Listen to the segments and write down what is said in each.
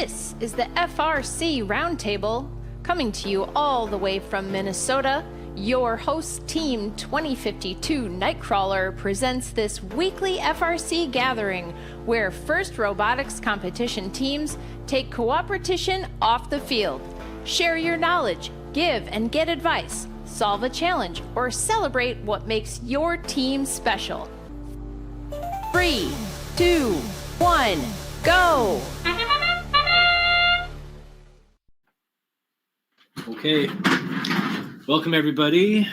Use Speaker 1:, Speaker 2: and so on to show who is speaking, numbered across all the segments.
Speaker 1: This is the FRC Roundtable, coming to you all the way from Minnesota. Your host team 2052 KnightKrawler presents this weekly FRC gathering where FIRST Robotics Competition teams take cooperation off the field. Share your knowledge, give and get advice, solve a challenge, or celebrate what makes your team special. 3, 2, 1, go!
Speaker 2: Okay, welcome everybody.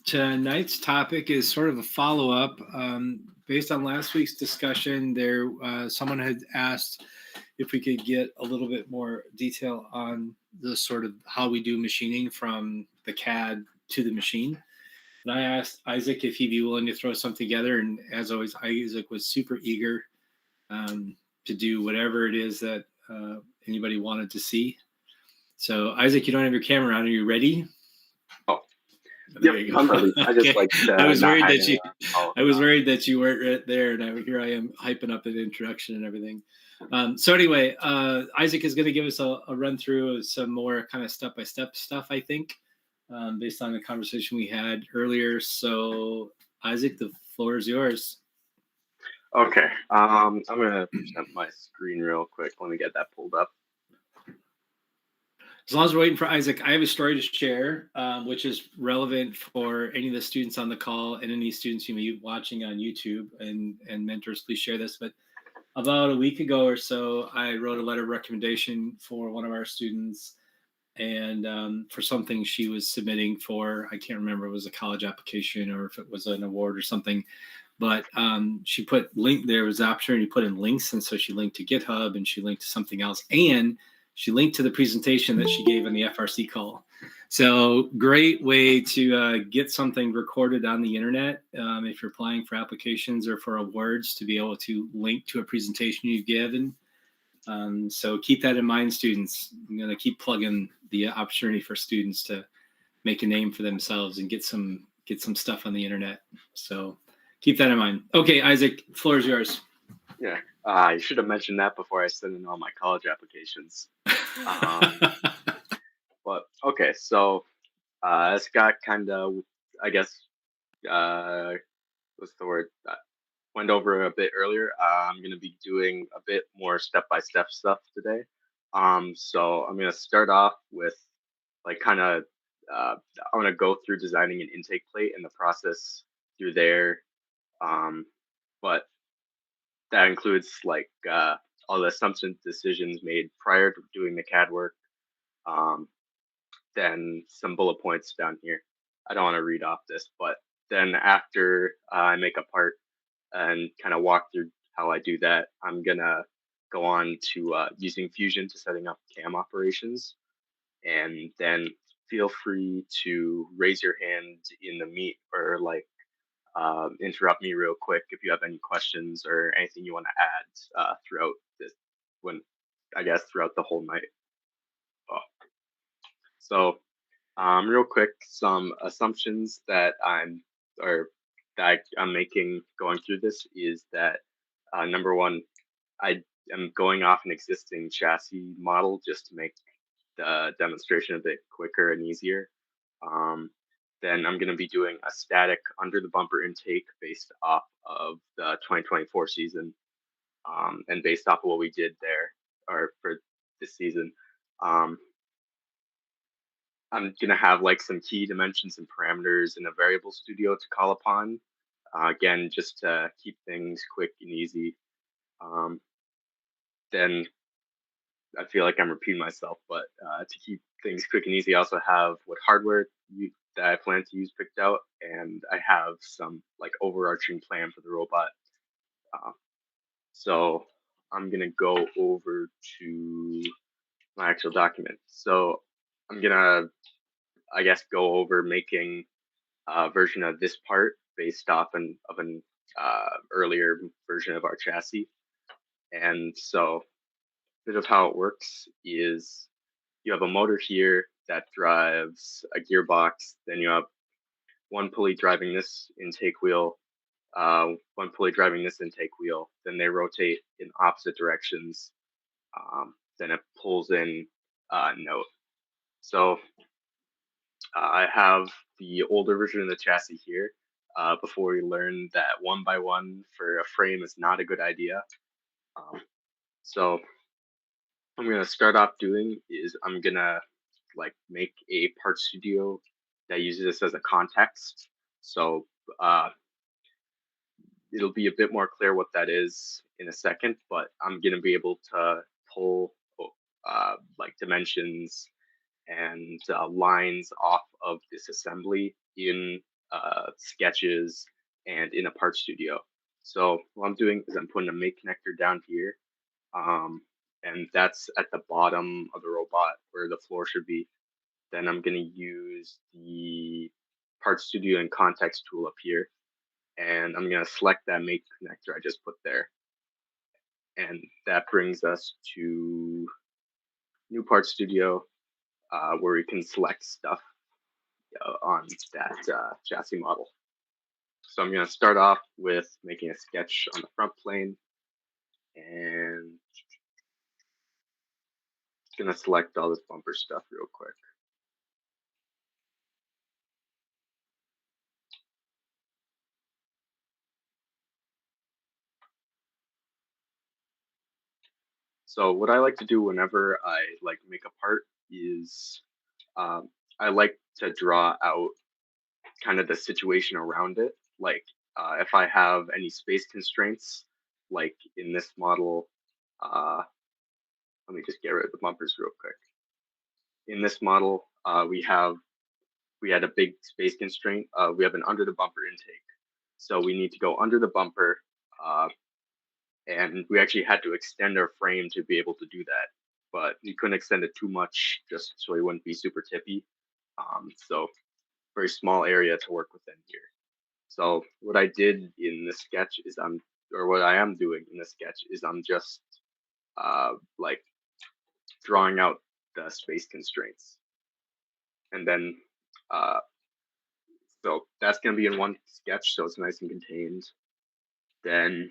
Speaker 2: Tonight's topic is sort of a follow-up. Based on last week's discussion, someone had asked if we could get a little bit more detail on the sort of how we do machining from the CAD to the machine. And I asked Isaac if he'd be willing to throw something together, and as always, Isaac was super eager to do whatever it is that anybody wanted to see. So, Isaac, you don't have your camera on. Are you ready?
Speaker 3: Oh, there you go. I'm ready. I just like.
Speaker 2: I was worried that you weren't right there, and here I am hyping up an introduction and everything. So anyway, Isaac is going to give us a run through of some more kind of step-by-step stuff, I think, based on the conversation we had earlier. So, Isaac, the floor is yours.
Speaker 3: Okay. I'm going to present my screen real quick. Let me get that pulled up.
Speaker 2: As long as we're waiting for Isaac, I have a story to share, which is relevant for any of the students on the call and any students you may be watching on YouTube. And mentors, please share this. But about a week ago or so, I wrote a letter of recommendation for one of our students, and for something she was submitting for, I can't remember if it was a college application or if it was an award or something. But she put there was the opportunity to put in links, and so she linked to GitHub and she linked to something else, and she linked to the presentation that she gave on the FRC call. So great way to get something recorded on the internet if you're applying for applications or for awards, to be able to link to a presentation you've given. So keep that in mind, students. I'm going to keep plugging the opportunity for students to make a name for themselves and get some stuff on the internet. So keep that in mind. Okay, Isaac, the floor is yours.
Speaker 3: Yeah, I should have mentioned that before I sent in all my college applications. But okay, so this got kind of, I guess, what's the word? Went over a bit earlier. I'm going to be doing a bit more step-by-step stuff today. So I'm going to start off with I'm going to go through designing an intake plate and the process through there. But that includes all the assumption decisions made prior to doing the CAD work. Then some bullet points down here. I don't want to read off this, but then after I make a part and kind of walk through how I do that, I'm gonna go on to using Fusion to setting up cam operations. And then feel free to raise your hand in the meet or interrupt me real quick if you have any questions or anything you want to add throughout the whole night. So real quick, some assumptions that I'm making going through this is that number one, I am going off an existing chassis model just to make the demonstration a bit quicker and easier. Then I'm going to be doing a static under the bumper intake based off of the 2024 season, and based off of what we did there or for this season. I'm going to have some key dimensions and parameters in a variable studio to call upon. Again, just to keep things quick and easy. Then I feel like I'm repeating myself, but to keep things quick and easy, I also have what hardware that I plan to use picked out, and I have some overarching plan for the robot. So I'm going to go over to my actual document. So I'm going to, I guess, go over making a version of this part based off an earlier version of our chassis. And so a bit of how it works is you have a motor here that drives a gearbox. Then you have one pulley driving this intake wheel, one pulley driving this intake wheel. Then they rotate in opposite directions. then it pulls in a note. So I have the older version of the chassis here. Before we learn that 1x1 for a frame is not a good idea. So what I'm gonna start off doing is I'm gonna like make a part studio that uses this as a context. So it'll be a bit more clear what that is in a second, but I'm gonna be able to pull like dimensions and lines off of this assembly in sketches and in a part studio. So what I'm doing is I'm putting a make connector down here, and that's at the bottom of the robot where the floor should be. Then I'm going to use the part studio and context tool up here, and I'm going to select that make connector I just put there. And that brings us to new part studio, where we can select stuff on that chassis model. So I'm going to start off with making a sketch on the front plane, and going to select all this bumper stuff real quick. So what I like to do whenever I like make a part is I like to draw out kind of the situation around it. Like if I have any space constraints, like in this model, let me just get rid of the bumpers real quick. In this model, we had a big space constraint. We have an under the bumper intake. So we need to go under the bumper, and we actually had to extend our frame to be able to do that. But we couldn't extend it too much just so it wouldn't be super tippy. So very small area to work within here. So what I did in this sketch is what I am doing in this sketch is I'm just like drawing out the space constraints. And then so that's going to be in one sketch, so it's nice and contained. Then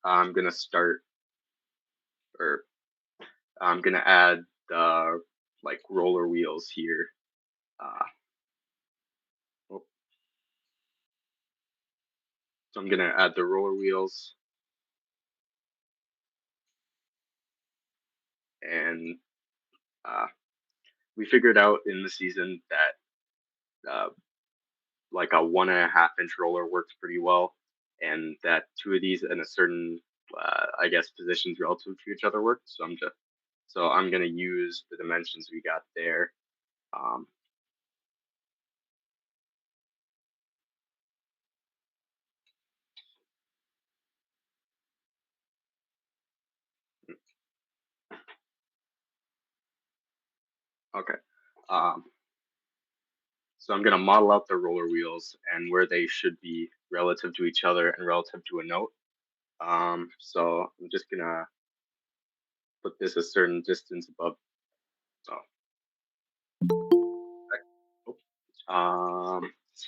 Speaker 3: I'm going to start, or I'm going to add the like roller wheels here. So I'm going to add the roller wheels. And we figured out in the season that like a 1.5-inch roller works pretty well, and that two of these in a certain I guess positions relative to each other work. So I'm gonna use the dimensions we got there. Okay. So I'm gonna model out the roller wheels and where they should be relative to each other and relative to a note. So I'm just gonna put this a certain distance above.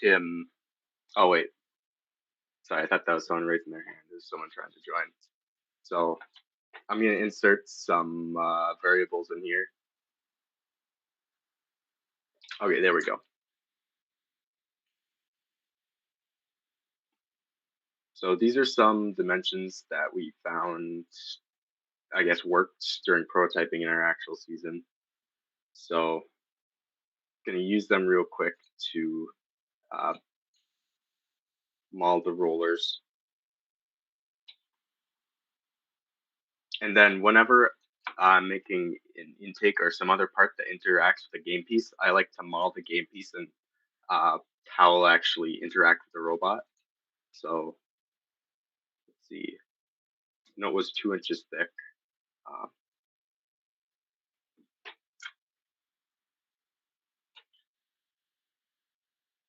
Speaker 3: Tim. Oh wait, sorry, I thought that was someone raising their hand. There's someone trying to join. So I'm gonna insert some variables in here. Okay, there we go. So these are some dimensions that we found, I guess, worked during prototyping in our actual season. So I'm gonna use them real quick to model the rollers. And then whenever I'm making an intake or some other part that interacts with the game piece, I like to model the game piece and how it'll actually interact with the robot. So let's see. Note was 2 inches thick.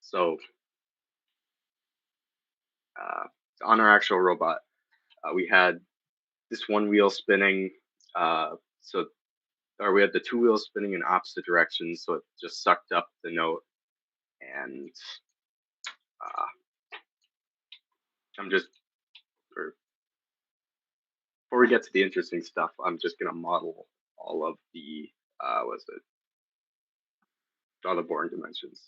Speaker 3: So on our actual robot, we had this one wheel spinning. Or we had the two wheels spinning in opposite directions, so it just sucked up the note. And before we get to the interesting stuff, I'm just gonna model all of the all the boring dimensions.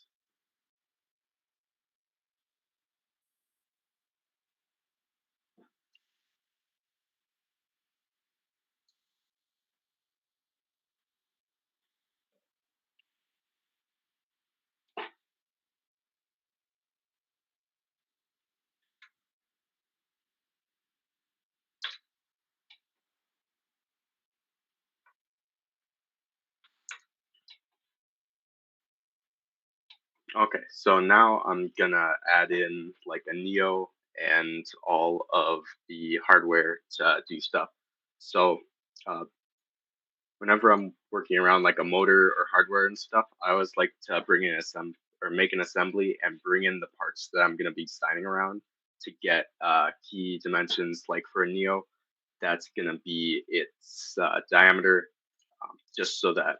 Speaker 3: Okay, so now I'm gonna add in like a Neo and all of the hardware to do stuff. So uh, whenever I'm working around like a motor or hardware and stuff, I always like to bring in or make an assembly and bring in the parts that I'm gonna be designing around to get key dimensions. Like for a Neo, that's gonna be its diameter, just so that,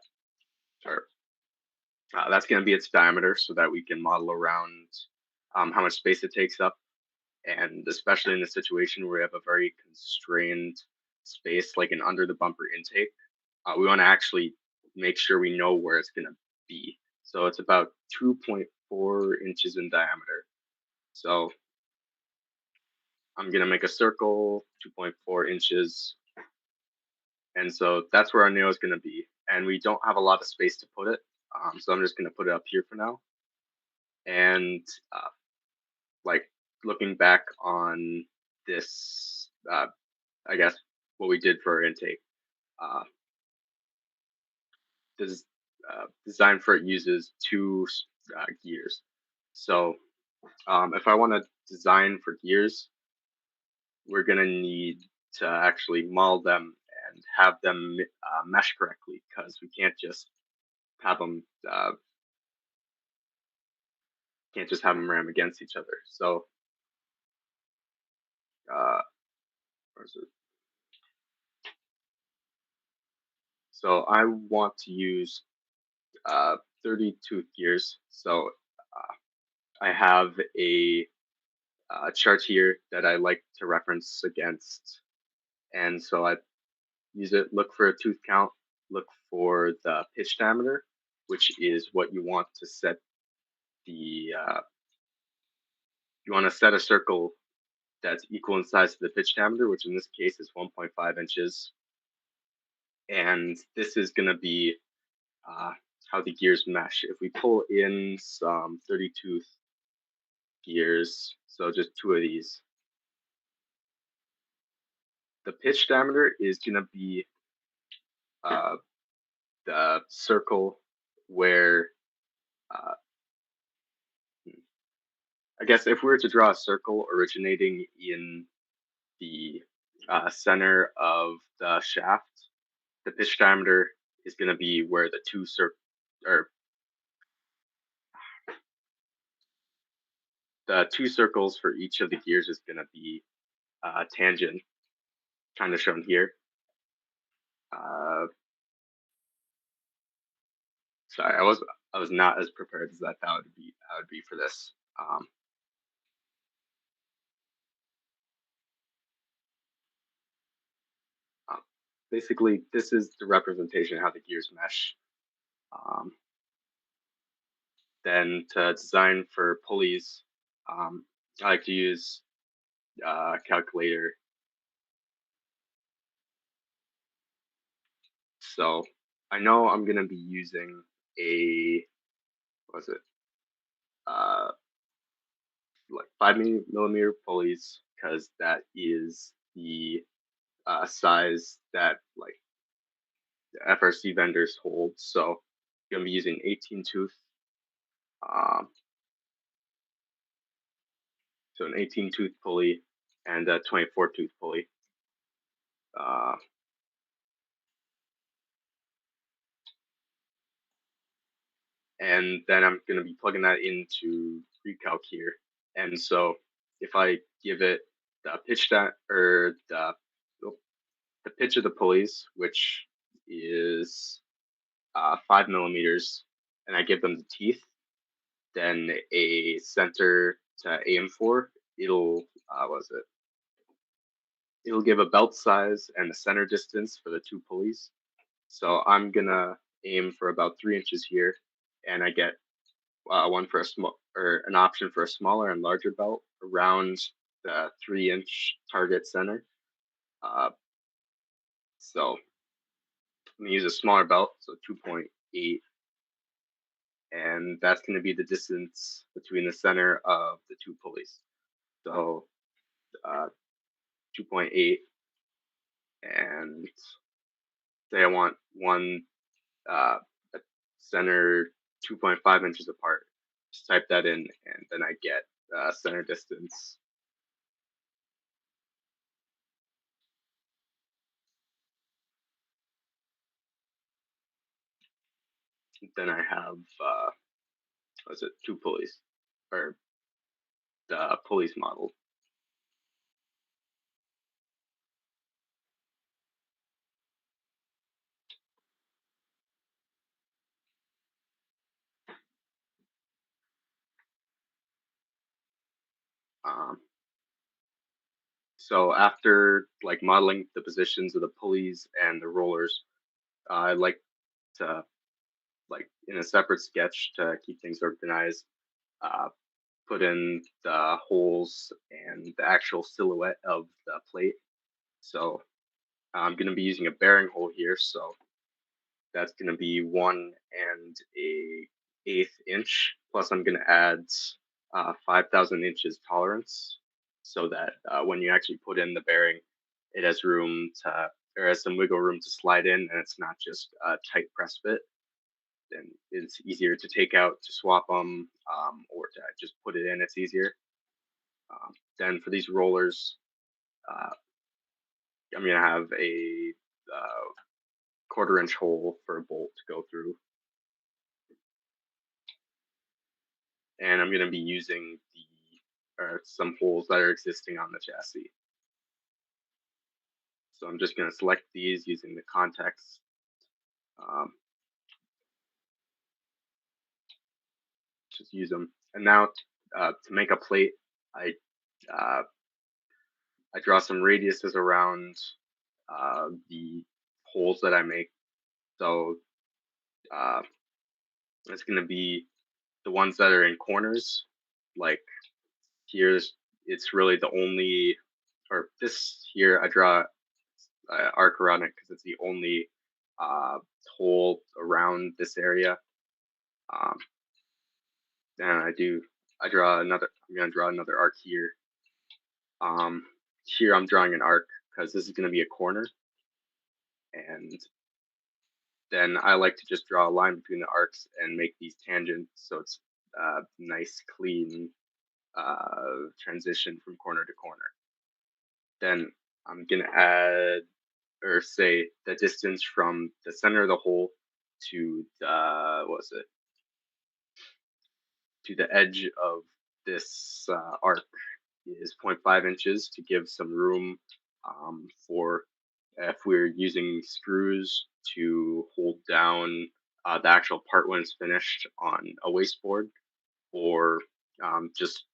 Speaker 3: or that's going to be its diameter so that we can model around how much space it takes up. And especially in a situation where we have a very constrained space, like an under the bumper intake, we want to actually make sure we know where it's going to be. So it's about 2.4 inches in diameter. So I'm going to make a circle, 2.4 inches. And so that's where our nail is going to be. And we don't have a lot of space to put it. So I'm just going to put it up here for now. And like looking back on this, I guess what we did for our intake, this design for it uses two gears. So if I want to design for gears, we're gonna need to actually model them and have them mesh correctly, because we can't just have them ram against each other. So where's it? So I want to use 30 tooth gears. So I have a chart here that I like to reference against. And so I use it, look for a tooth count, look for the pitch diameter, which is what you want to set the, you want to set a circle that's equal in size to the pitch diameter, which in this case is 1.5 inches. And this is going to be how the gears mesh. If we pull in some 30 tooth gears, so just two of these, the pitch diameter is going to be the circle where, I guess if we were to draw a circle originating in the center of the shaft, the pitch diameter is going to be where the two circles for each of the gears is going to be tangent, kind of shown here. Sorry, I was not as prepared as I thought I would be for this. Basically, this is the representation of how the gears mesh. Then to design for pulleys, I like to use a calculator. So I know I'm gonna be using a, what was it? Like 5 millimeter pulleys, because that is the size that like the FRC vendors hold. So I'm gonna be using 18 tooth. So an 18 tooth pulley and a 24 tooth pulley. And then I'm going to be plugging that into recalc here. And so if I give it the pitch or the pitch of the pulleys, which is 5 millimeters, and I give them the teeth, then a center to aim for, it'll it'll give a belt size and a center distance for the two pulleys. So I'm gonna aim for about 3 inches here, and I get one for a small or an option for a smaller and larger belt around the 3-inch target center. Uh, so I'm gonna use a smaller belt, so 2.8, and that's gonna be the distance between the center of the two pulleys. So 2.8, and say I want one uh, center 2.5 inches apart. Just type that in, and then I get center distance. Then I have was it two pulleys or the pulleys model. Um, so after like modeling the positions of the pulleys and the rollers, I like to like in a separate sketch to keep things organized. Uh, put in the holes and the actual silhouette of the plate. So I'm going to be using a bearing hole here, so that's going to be 1 1/8 inch. Plus, I'm going to add 5,000 inches tolerance, so that when you actually put in the bearing, it has room to, or has some wiggle room to slide in, and it's not just a tight press fit. And it's easier to take out to swap them, or to just put it in. It's easier. Then for these rollers, uh, I'm going to have a 1/4 inch hole for a bolt to go through. And I'm going to be using some holes that are existing on the chassis. So I'm just going to select these using the context. Just use them. And now to make a plate, I uh, I draw some radiuses around the holes that I make. So uh, it's going to be the ones that are in corners. Like here's, it's really the only, or this here I draw arc around it because it's the only uh, hole around this area. Um, then I draw another. I'm gonna draw another arc here. Here I'm drawing an arc because this is gonna be a corner, and then I like to just draw a line between the arcs and make these tangents so it's nice, clean transition from corner to corner. Then I'm gonna add, or say, the distance from the center of the hole to the, what was it, to the edge of this arc is 0.5 inches to give some room for if we're using screws to hold down the actual part when it's finished on a wasteboard, or just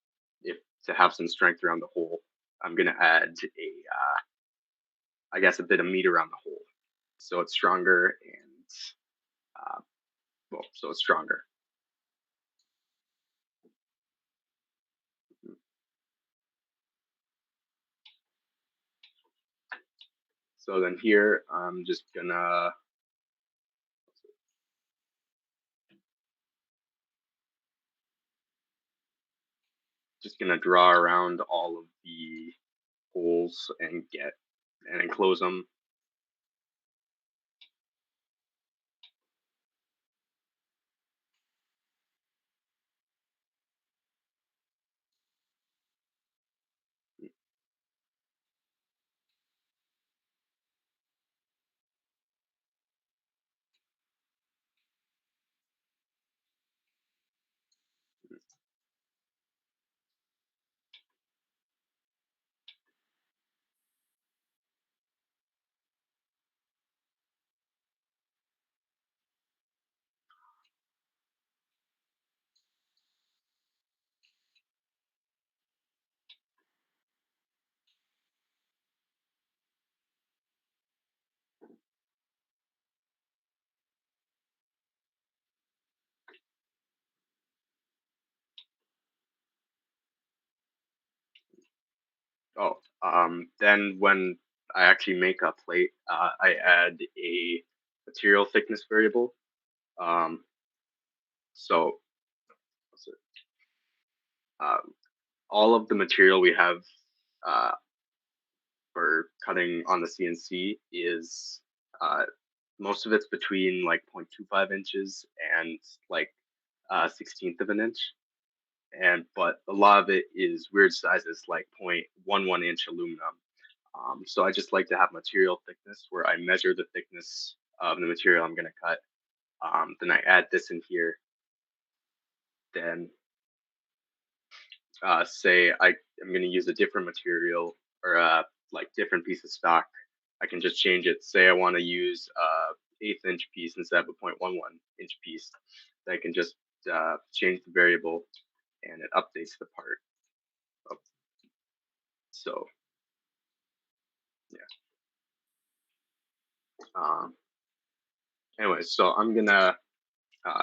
Speaker 3: if to have some strength around the hole. I'm going to add I guess, a bit of meat around the hole so it's stronger and so it's stronger. So then here I'm just gonna draw around all of the holes and enclose them. Then when I actually make a plate, I add a material thickness variable. So what's it? All of the material we have uh, for cutting on the CNC is most of it's between like 0.25 inches and like 16th of an inch. But a lot of it is weird sizes like 0.11 inch aluminum. So I just like to have material thickness where I measure the thickness of the material I'm going to cut. Then I add this in here. Then say I'm going to use a different material or like different piece of stock. I can just change it. Say I want to use a 1/8 inch piece instead of a 0.11 inch piece. Then I can just change the variable and it updates the part. So yeah. Anyway, so I'm gonna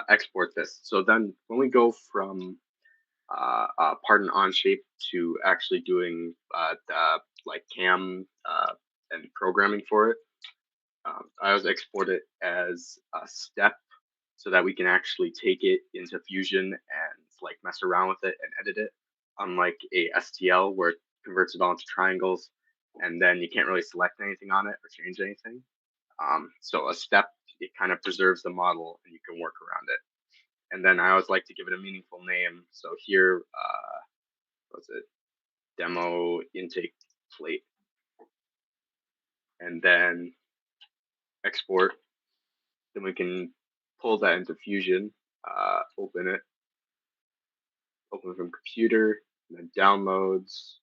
Speaker 3: export this. So then when we go from part in OnShape to actually doing like CAM and programming for it, I always export it as a step so that we can actually take it into Fusion and like mess around with it and edit it. Unlike a STL where it converts it all into triangles and then you can't really select anything on it or change anything. So a step, it kind of preserves the model and you can work around it. And then I always like to give it a meaningful name. So here, what's it? Demo intake plate. And then export. Then we can pull that into Fusion, open it, open from computer, and then downloads.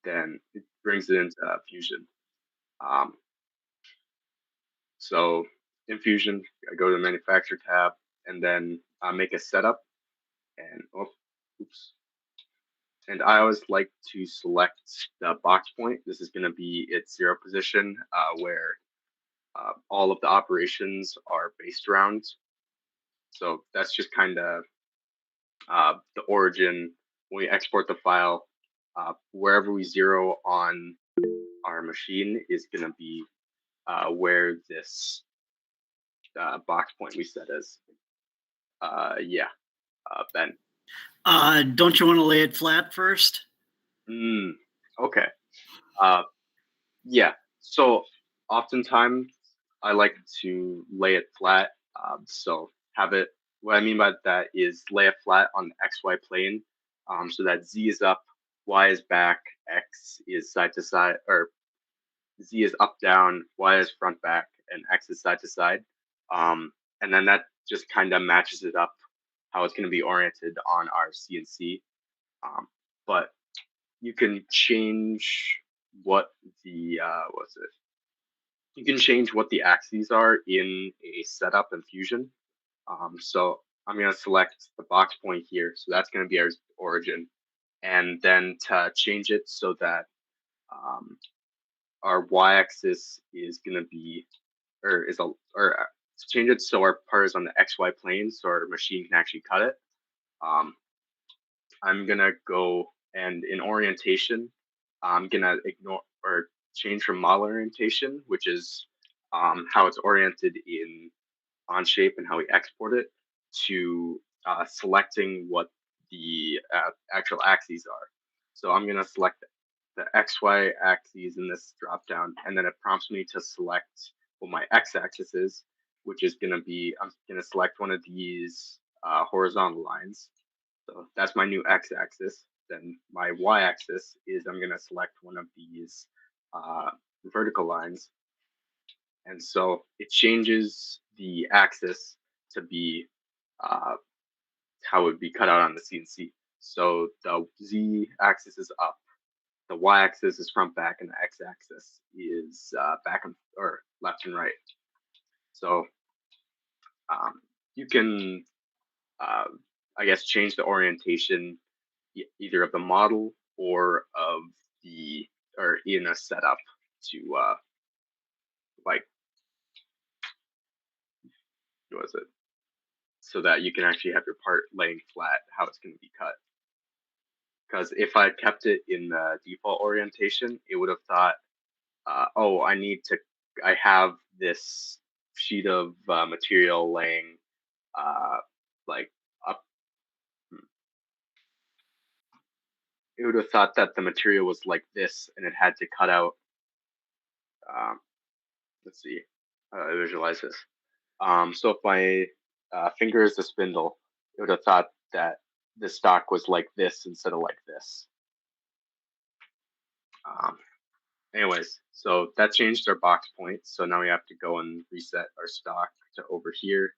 Speaker 3: Then it brings it into Fusion. So in Fusion, I go to the manufacturer tab and then make a setup. And oops. And I always like to select the box point. This is going to be its 0 position where all of the operations are based around. So that's just kind of the origin. When we export the file, wherever we 0 on our machine is going to be where this box point we set is. Ben.
Speaker 4: Don't you want to lay it flat first?
Speaker 3: Okay. Yeah. So oftentimes I like to lay it flat. So have it. What I mean by that is lay it flat on the XY plane, so that Z is up, Y is back, X is side to side, or Z is up down, Y is front back, and X is side to side. And then that just kind of matches it up how it's going to be oriented on our CNC. But you can change what the what's it? You can change what the axes are in a setup in Fusion. So I'm going to select the box point here. So that's going to be our origin. And then to change it so that our y-axis is going to be, or to change it so our part is on the XY plane so our machine can actually cut it. I'm going to go and in orientation, I'm going to ignore or change from model orientation, which is how it's oriented in OnShape and how we export it, to selecting what the actual axes are. So I'm going to select the XY axes in this dropdown, and then it prompts me to select what my X axis is, which is going to be, I'm going to select one of these horizontal lines. So that's my new X axis. Then my Y axis is I'm going to select one of these vertical lines. And so it changes the axis to be how it would be cut out on the CNC. So the Z axis is up, the Y axis is front back, and the X axis is back and or left and right. So you can, I guess, change the orientation either of the model or of the or in a setup to like what was it? so that you can actually have your part laying flat how it's going to be cut. Because if I kept it in the default orientation, it would have thought, oh, I have this sheet of material laying like up. It would have thought that the material was like this and it had to cut out. Let's see, visualize this. So if my finger is the spindle, it would have thought that the stock was like this instead of like this. Anyways, so that changed our box points. So now we have to go and reset our stock to over here.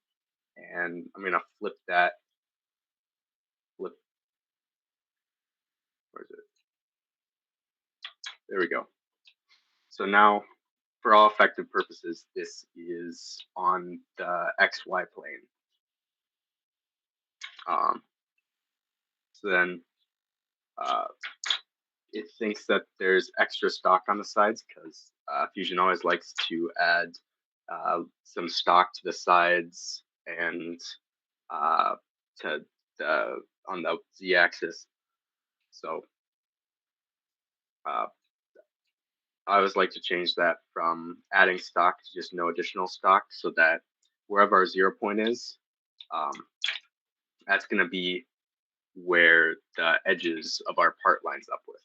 Speaker 3: And I'm going to flip that. Where is it? There we go. So now, for all effective purposes, this is on the XY plane. So then it thinks that there's extra stock on the sides because Fusion always likes to add some stock to the sides and to on the Z-axis. So I always like to change that from adding stock to just no additional stock, so that wherever our 0 point is, that's going to be where the edges of our part lines up with.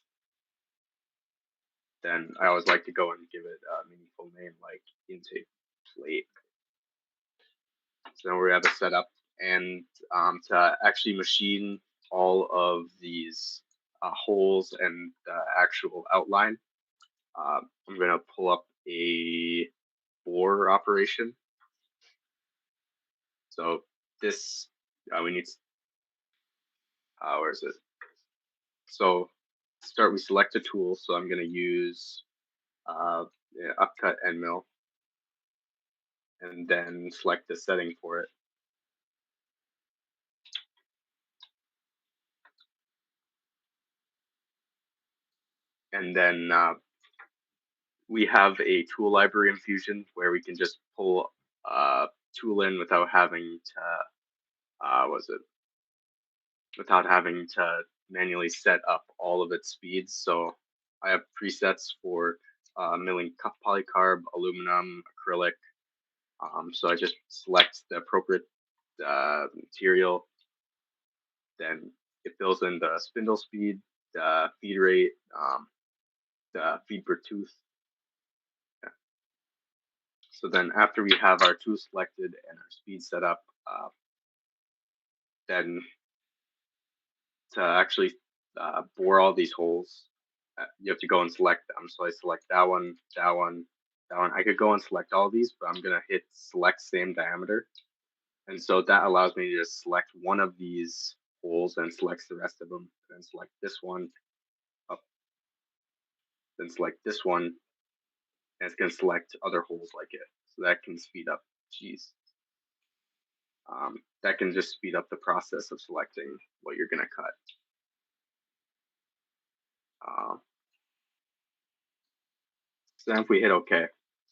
Speaker 3: Then I always like to go and give it a meaningful name like intake plate. So now we have it set up, and to actually machine all of these holes and the actual outline, I'm going to pull up a bore operation. So this, we need, where is it? So we select a tool. So I'm going to use upcut end mill, and then select the setting for it. And then we have a tool library in Fusion where we can just pull tool in without having to, without having to manually set up all of its speeds. So I have presets for milling polycarb, aluminum, acrylic. So I just select the appropriate material. Then it fills in the spindle speed, the feed rate, the feed per tooth. Yeah. So then after we have our tooth selected and our speed set up, then to actually bore all these holes, you have to go and select them. So I select that one, that one, that one. I could go and select all these, but I'm going to hit select same diameter. And so that allows me to just select one of these holes and selects the rest of them. Then select this one up. Then select this one. And it's going to select other holes like it. So that can speed up. That can just speed up the process of selecting what you're going to cut. So then if we hit OK,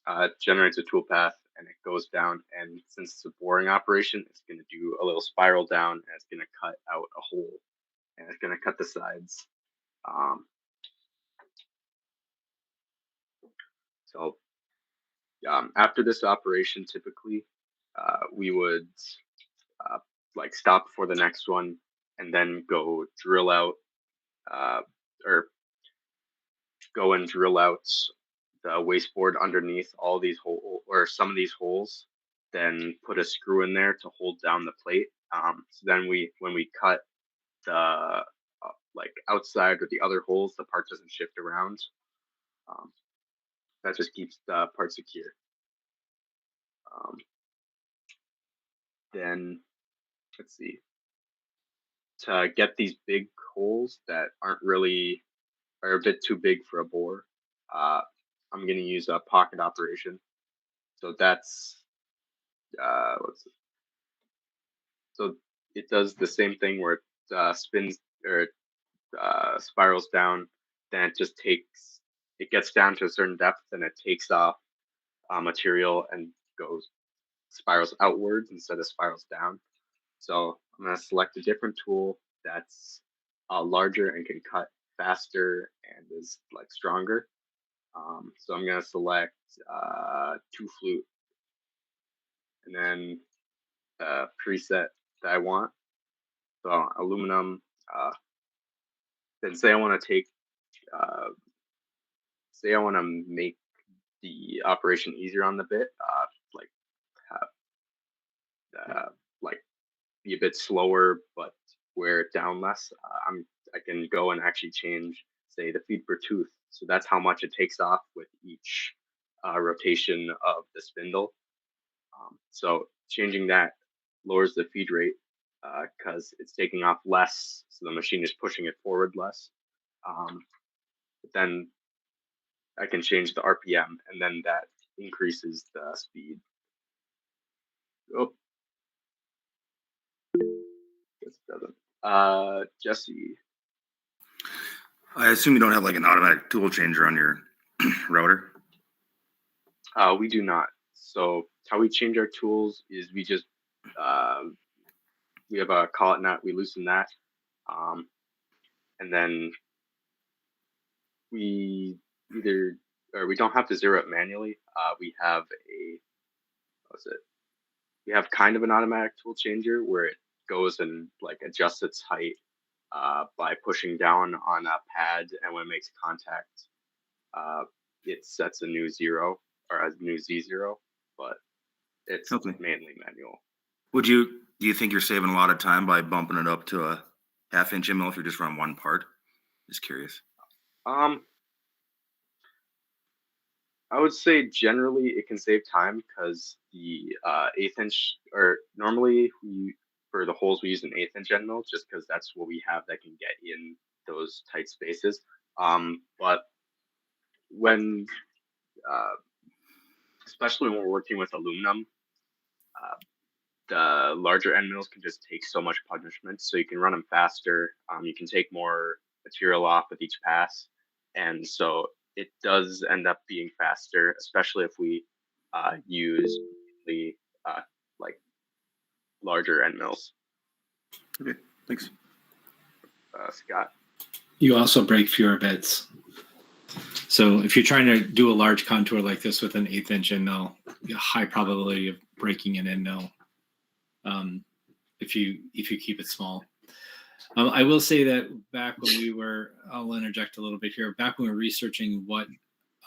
Speaker 3: it generates a toolpath and it goes down. And since it's a boring operation, it's going to do a little spiral down and it's going to cut out a hole and it's going to cut the sides. So after this operation, typically we would like stop for the next one and then go drill out or go and drill out the wasteboard underneath all these holes or some of these holes, then put a screw in there to hold down the plate. So then when we cut the like outside or the other holes, the part doesn't shift around. That just keeps the part secure. Then let's see. To get these big holes that are a bit too big for a bore, I'm going to use a pocket operation. So that's so it does the same thing where it spins or spirals down. Then it gets down to a certain depth, and it takes off material and spirals outwards instead of spirals down. So I'm going to select a different tool that's larger and can cut faster and is like stronger. So I'm going to select 2 flute and then preset that I want. So aluminum. Then say I want to take, say I want to make the operation easier on the bit, like have, like be a bit slower, but wear it down less. I can go and actually change, say, the feed per tooth. So that's how much it takes off with each rotation of the spindle. So changing that lowers the feed rate because it's taking off less, so the machine is pushing it forward less. But then I can change the RPM, and then that increases the speed. Oh, guess it doesn't. Jesse.
Speaker 5: I assume you don't have like an automatic tool changer on your router.
Speaker 3: We do not. So how we change our tools is we just we have a collet nut, we loosen that, and then we we don't have to zero it manually. We have we have kind of an automatic tool changer where it goes and like adjusts its height by pushing down on a pad, and when it makes contact, it sets a new zero or a new Z0, but it's mainly manual.
Speaker 5: Do you think you're saving a lot of time by bumping it up to a 1/2 inch ML if you just run one part? Just curious.
Speaker 3: I would say generally it can save time because the 1/8 inch, or normally for the holes we use an 1/8 inch end mill just because that's what we have that can get in those tight spaces. But when especially when we're working with aluminum, the larger end mills can just take so much punishment, so you can run them faster. You can take more material off with each pass, and so it does end up being faster, especially if we use the like larger end mills.
Speaker 5: Okay, thanks.
Speaker 3: Scott?
Speaker 2: You also break fewer bits. So if you're trying to do a large contour like this with an 1/8 inch end mill, a high probability of breaking an end mill if you keep it small. I will say that back when I'll interject a little bit here. Back when we were researching what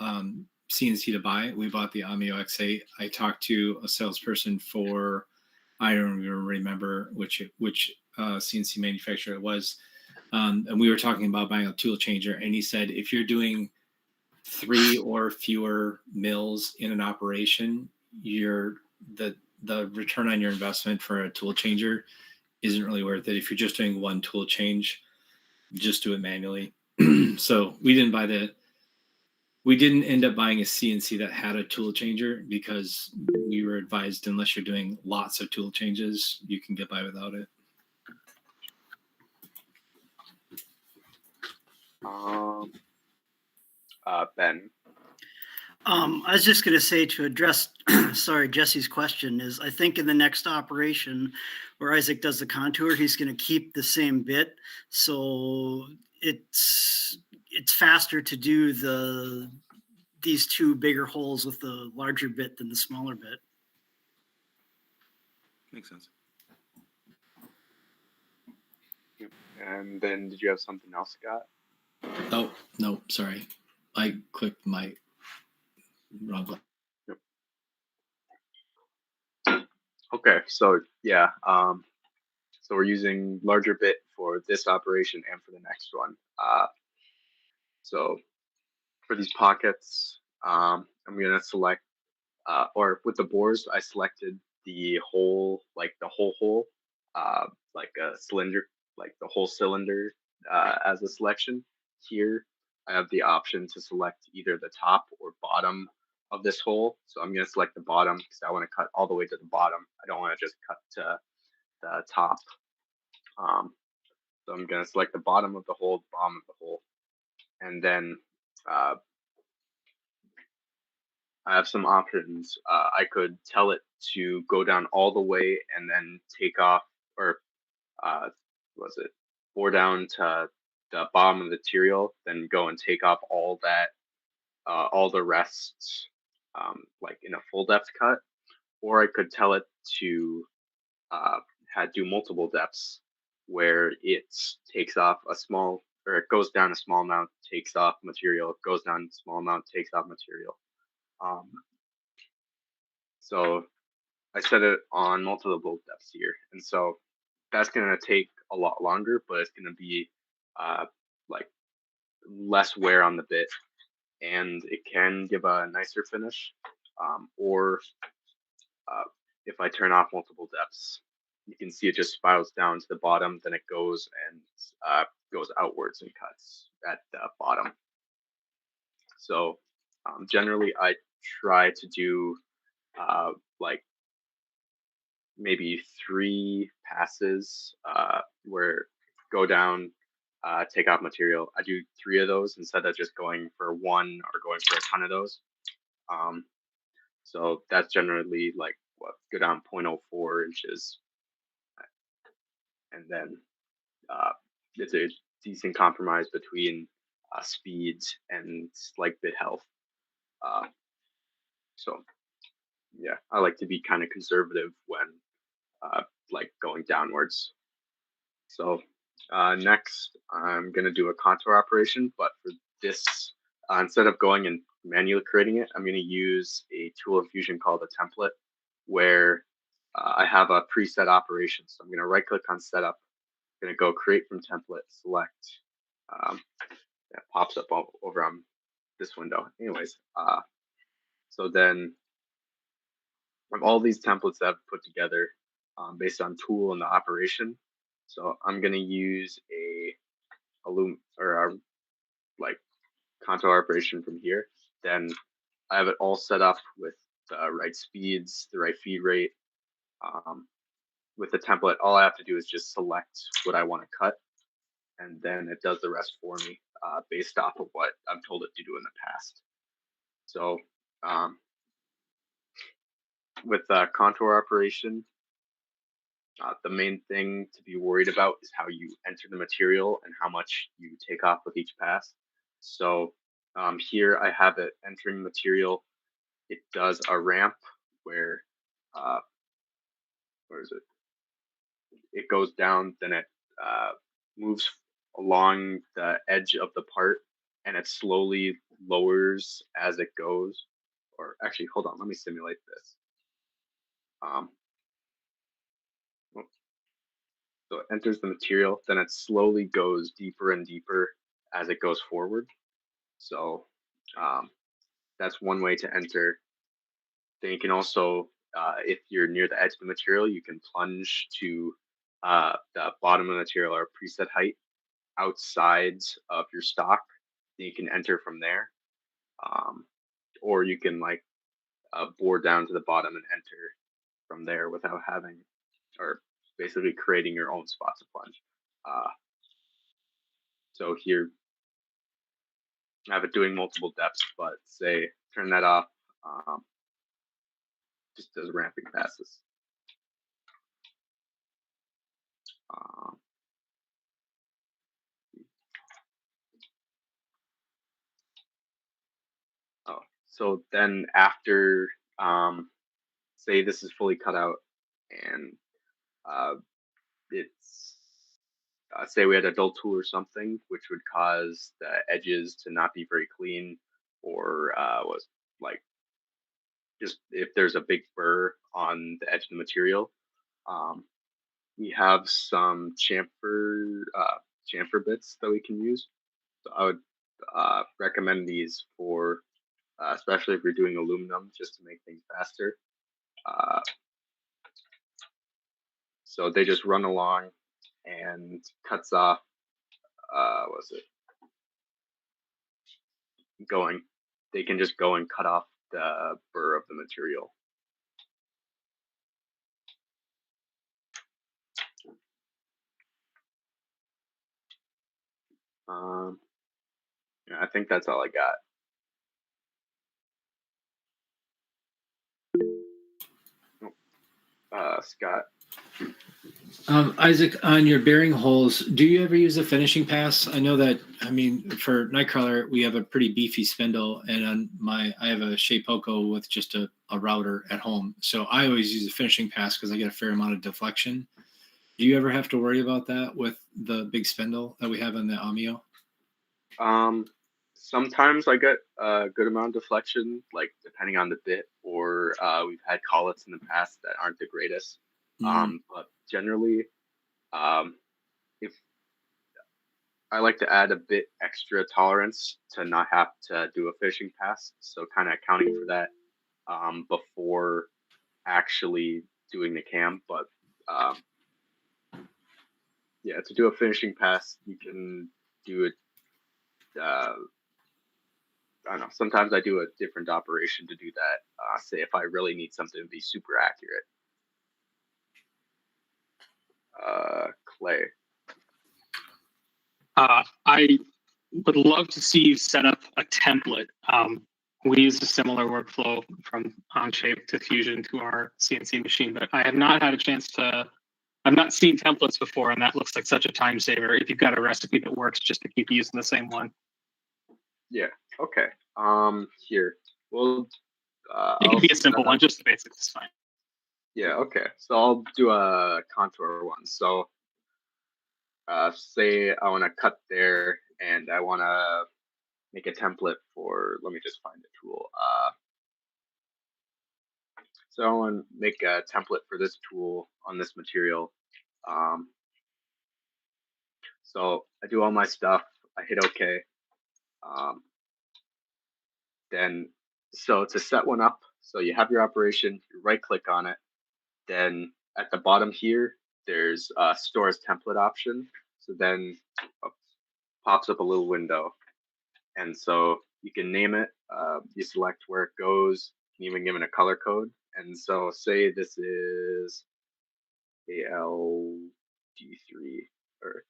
Speaker 2: CNC to buy, we bought the Amio X8. I talked to a salesperson for, I don't even remember which CNC manufacturer it was. And we were talking about buying a tool changer, and he said, if you're doing 3 or fewer mills in an operation, the return on your investment for a tool changer isn't really worth it. If you're just doing one tool change, just do it manually. So we didn't end up buying a CNC that had a tool changer because we were advised unless you're doing lots of tool changes, you can get by without it.
Speaker 3: Ben.
Speaker 4: I was just going to say to address, Jesse's question is, I think in the next operation where Isaac does the contour, he's going to keep the same bit. So it's faster to do these 2 bigger holes with the larger bit than the smaller bit.
Speaker 5: Makes sense.
Speaker 3: And then did you have something else, Scott?
Speaker 2: Oh, no, sorry. I clicked my wrong button.
Speaker 3: Yep. Okay, so yeah, so we're using larger bit for this operation and for the next one. So for these pockets, I'm gonna select, or with the bores, I selected the whole hole, like a cylinder, like the whole cylinder as a selection. Here, I have the option to select either the top or bottom of this hole. So I'm going to select the bottom because I want to cut all the way to the bottom. I don't want to just cut to the top. So I'm going to select the bottom of the hole, bottom of the hole. And then I have some options. I could tell it to go down all the way and then take off or was it bore down to the bottom of the material, then go and take off all that, all the rest, like in a full depth cut, or I could tell it to do multiple depths where it takes off a small, or it goes down a small amount, takes off material, goes down a small amount, takes off material. So I set it on multiple depths here, and so that's going to take a lot longer, but it's going to be like less wear on the bit, and it can give a nicer finish. Or if I turn off multiple depths, you can see it just spirals down to the bottom, then it goes and goes outwards and cuts at the bottom. So generally I try to do like maybe 3 passes where go down, take off material. I do 3 of those instead of just going for 1 or going for a ton of those. So that's generally like what, go down 0.04 inches, and then it's a decent compromise between speed and like bit health. So yeah, I like to be kind of conservative when like going downwards. So next I'm gonna do a contour operation, but for this, instead of going and manually creating it, I'm gonna use a tool in Fusion called a template, where I have a preset operation. So I'm gonna right click on setup, gonna go create from template, select, that pops up over on this window. Anyways, so then I have all these templates that I've put together based on tool and the operation. So I'm gonna use a like contour operation from here. Then I have it all set up with the right speeds, the right feed rate. With the template, all I have to do is just select what I want to cut, and then it does the rest for me based off of what I've told it to do in the past. So with the contour operation, the main thing to be worried about is how you enter the material and how much you take off with each pass. So here I have it entering material. It does a ramp where, where is it? It goes down, then it moves along the edge of the part, and it slowly lowers as it goes. Or actually, hold on, let me simulate this. So it enters the material, then it slowly goes deeper and deeper as it goes forward. So that's one way to enter. Then you can also, if you're near the edge of the material, you can plunge to the bottom of the material or preset height outside of your stock. Then you can enter from there. Or you can like bore down to the bottom and enter from there without having, or basically creating your own spot to plunge. So here I have it doing multiple depths, but say turn that off, just does ramping passes. So then after, say this is fully cut out, and it's, say we had a dull tool or something, which would cause the edges to not be very clean, or was like, just if there's a big burr on the edge of the material, we have some chamfer bits that we can use. So I would recommend these for, especially if you're doing aluminum, just to make things faster. So they just run along and cuts off, what's it? They can just go and cut off the burr of the material. Yeah, I think that's all I got. Scott.
Speaker 2: Isaac, on your bearing holes, do you ever use a finishing pass? I know that, I mean, for KnightKrawler, we have a pretty beefy spindle, and I have a Shapeoko with just a router at home. So I always use a finishing pass because I get a fair amount of deflection. Do you ever have to worry about that with the big spindle that we have in the Amio?
Speaker 3: Sometimes I get a good amount of deflection, like depending on the bit, or we've had collets in the past that aren't the greatest. But generally, if I like to add a bit extra tolerance to not have to do a finishing pass, so kind of accounting for that before actually doing the cam. But yeah, to do a finishing pass, you can do it. I don't know. Sometimes I do a different operation to do that. Say if I really need something to be super accurate. Clay.
Speaker 6: I would love to see you set up a template. We used a similar workflow from OnShape to Fusion to our CNC machine, but I have not had a chance to. I've not seen templates before, and that looks like such a time saver. If you've got a recipe that works, just to keep using the same one.
Speaker 3: Yeah. Okay. Here. Well,
Speaker 6: It can be a simple one, just the basics is fine.
Speaker 3: Yeah. Okay. So I'll do a contour one. So, say I want to cut there, and I want to make a template for. Let me just find the tool. So I want to make a template for this tool on this material. So I do all my stuff. I hit OK. Then, so to set one up, so you have your operation, you right click on it. Then at the bottom here, there's a store as template option. So then pops up a little window. And so you can name it, you select where it goes, you can even give it a color code. And so say this is ALG3, or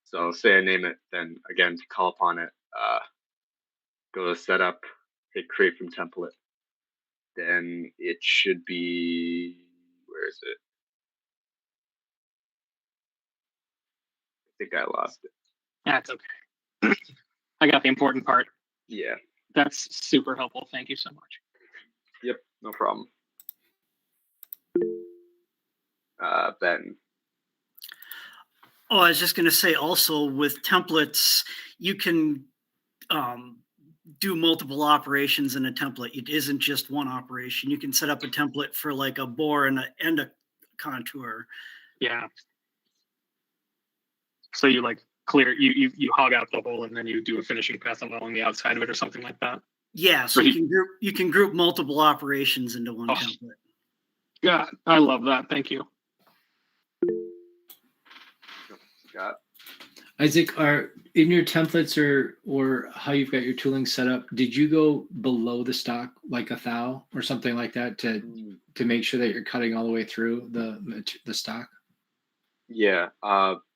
Speaker 3: so say I name it, then again, to call upon it, go to setup, hit create from template. Then it should be, where is it? I think I lost it.
Speaker 6: That's okay. I got the important part.
Speaker 3: Yeah.
Speaker 6: That's super helpful. Thank you so much.
Speaker 3: Yep, no problem. Ben.
Speaker 4: Oh, I was just going to say also with templates, you can do multiple operations in a template. It isn't just one operation. You can set up a template for like a bore and a contour.
Speaker 6: Yeah. So you like clear, you hog out the hole and then you do a finishing pass along the outside of it or something like that.
Speaker 4: Yeah, so you can group multiple operations into one template.
Speaker 6: Yeah, I love that. Thank you.
Speaker 3: Scott.
Speaker 2: Isaac, are in your templates or how you've got your tooling set up, did you go below the stock like a thou or something like that to make sure that you're cutting all the way through the stock?
Speaker 3: Yeah,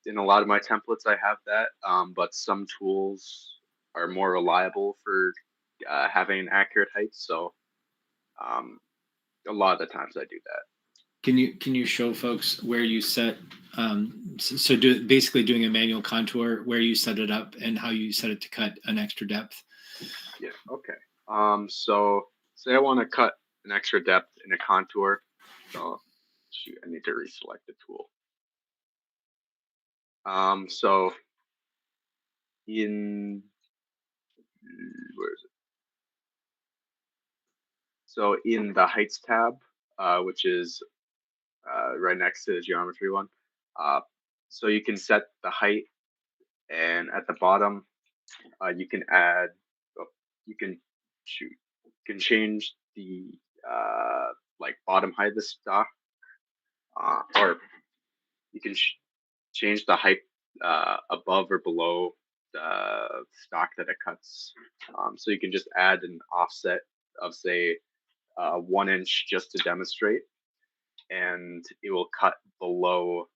Speaker 3: in a lot of my templates I have that, but some tools are more reliable for having an accurate height. So a lot of the times I do that.
Speaker 2: Can you show folks where you set basically doing a manual contour, where you set it up and how you set it to cut an extra depth?
Speaker 3: Yeah, okay. So say I want to cut an extra depth in a contour. So shoot, I need to reselect the tool. So in where is it? So in the heights tab, which is right next to the geometry one, so you can set the height, and at the bottom, you can add, you can change the like bottom height of the stock, or you can change the height above or below the stock that it cuts. So you can just add an offset of say 1 inch just to demonstrate, and it will cut below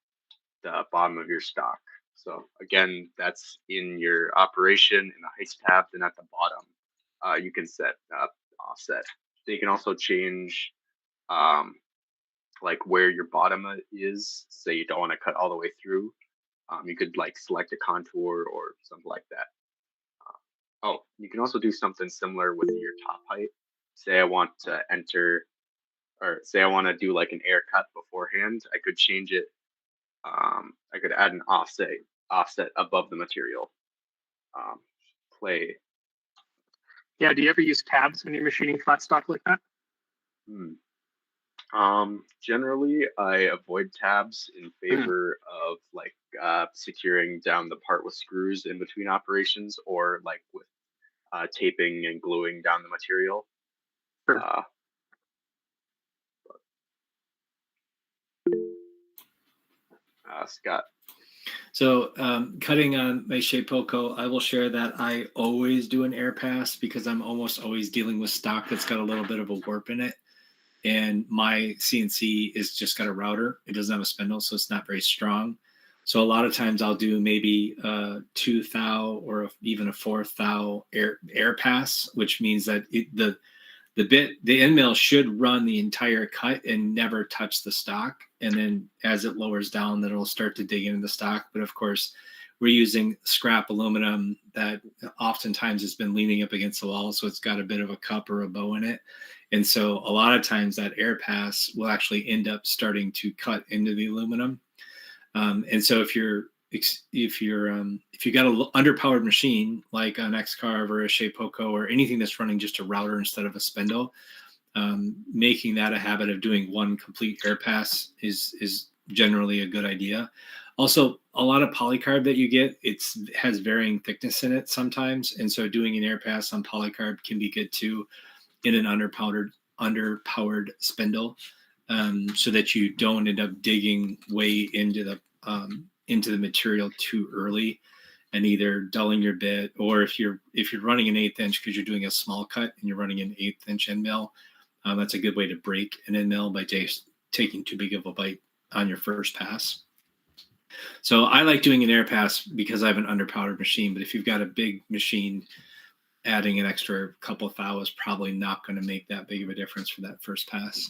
Speaker 3: the bottom of your stock. So again, that's in your operation in the heights tab. Then at the bottom, you can set offset. So you can also change like where your bottom is. Say you don't want to cut all the way through. You could like select a contour or something like that. Oh, you can also do something similar with your top height. Say I want to enter, or say I want to do like an air cut beforehand. I could change it. I could add an offset above the material. Play.
Speaker 6: Yeah, do you ever use tabs when you're machining flat stock like that?
Speaker 3: Generally, I avoid tabs in favor of like securing down the part with screws in between operations, or like with taping and gluing down the material.
Speaker 6: Sure.
Speaker 3: Scott.
Speaker 2: So cutting on my Shapeoko, I will share that I always do an air pass because I'm almost always dealing with stock that's got a little bit of a warp in it. And my CNC is just got a router. It doesn't have a spindle, so it's not very strong. So a lot of times I'll do maybe 2 thou or even a 4 thou air pass, which means that the end mill should run the entire cut and never touch the stock. And then as it lowers down, then it'll start to dig into the stock. But of course, we're using scrap aluminum that oftentimes has been leaning up against the wall. So it's got a bit of a cup or a bow in it. And so a lot of times that air pass will actually end up starting to cut into the aluminum. And so if you got an underpowered machine like an X-Carve or a Shapeoko or anything that's running just a router instead of a spindle, making that a habit of doing one complete air pass is generally a good idea. Also, a lot of polycarb that you get, has varying thickness in it sometimes, and so doing an air pass on polycarb can be good too in an underpowered spindle, so that you don't end up digging way into the material too early and either dulling your bit, or if you're running an 1/8 inch because you're doing a small cut and you're running an 1/8 inch end mill, that's a good way to break an end mill by taking too big of a bite on your first pass. So I like doing an air pass because I have an underpowered machine, but if you've got a big machine, adding an extra couple of thou is probably not going to make that big of a difference for that first pass.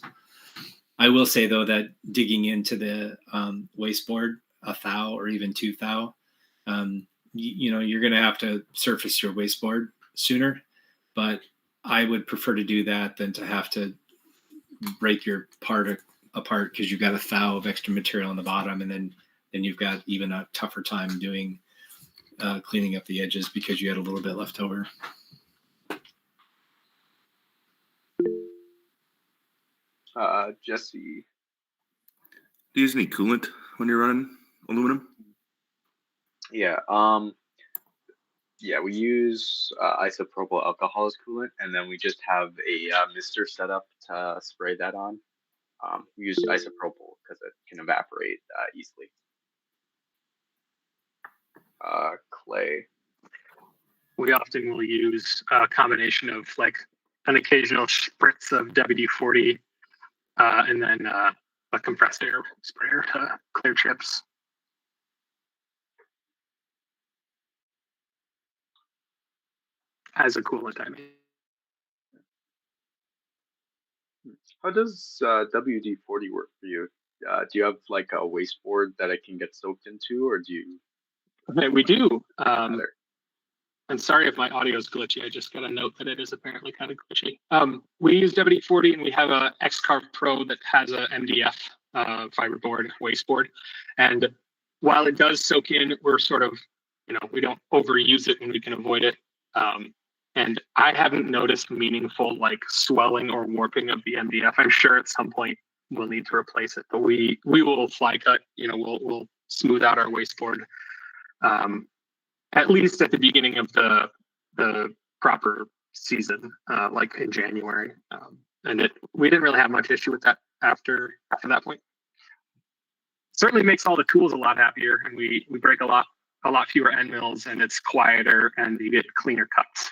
Speaker 2: I will say though that digging into the wasteboard, a thou or even 2 thou, you're going to have to surface your wasteboard sooner, but I would prefer to do that than to have to break your part apart because you've got a thou of extra material on the bottom, and then you've got even a tougher time doing cleaning up the edges because you had a little bit left over.
Speaker 3: Jesse.
Speaker 5: Do you use any coolant when you're running aluminum?
Speaker 3: Yeah. We use isopropyl alcohol as coolant, and then we just have a mister set up to spray that on. We use isopropyl because it can evaporate easily. Clay.
Speaker 6: We often will use a combination of like an occasional spritz of WD-40 and then a compressed air sprayer to clear chips. As a coolant, I mean.
Speaker 3: How does WD-40 work for you? Do you have like a wasteboard that it can get soaked into, or do you?
Speaker 6: Okay, we do. And sorry if my audio is glitchy. I just got a note that it is apparently kind of glitchy. We use WD-40, and we have a X-Carve Pro that has a MDF fiberboard wasteboard. And while it does soak in, we're sort of, we don't overuse it when we can avoid it. And I haven't noticed meaningful like swelling or warping of the MDF. I'm sure at some point we'll need to replace it, but we will fly cut. We'll smooth out our wasteboard. At least at the beginning of the proper season, like in January, and we didn't really have much issue with that after that point. Certainly makes all the tools a lot happier, and we break a lot fewer end mills, and it's quieter, and you get cleaner cuts.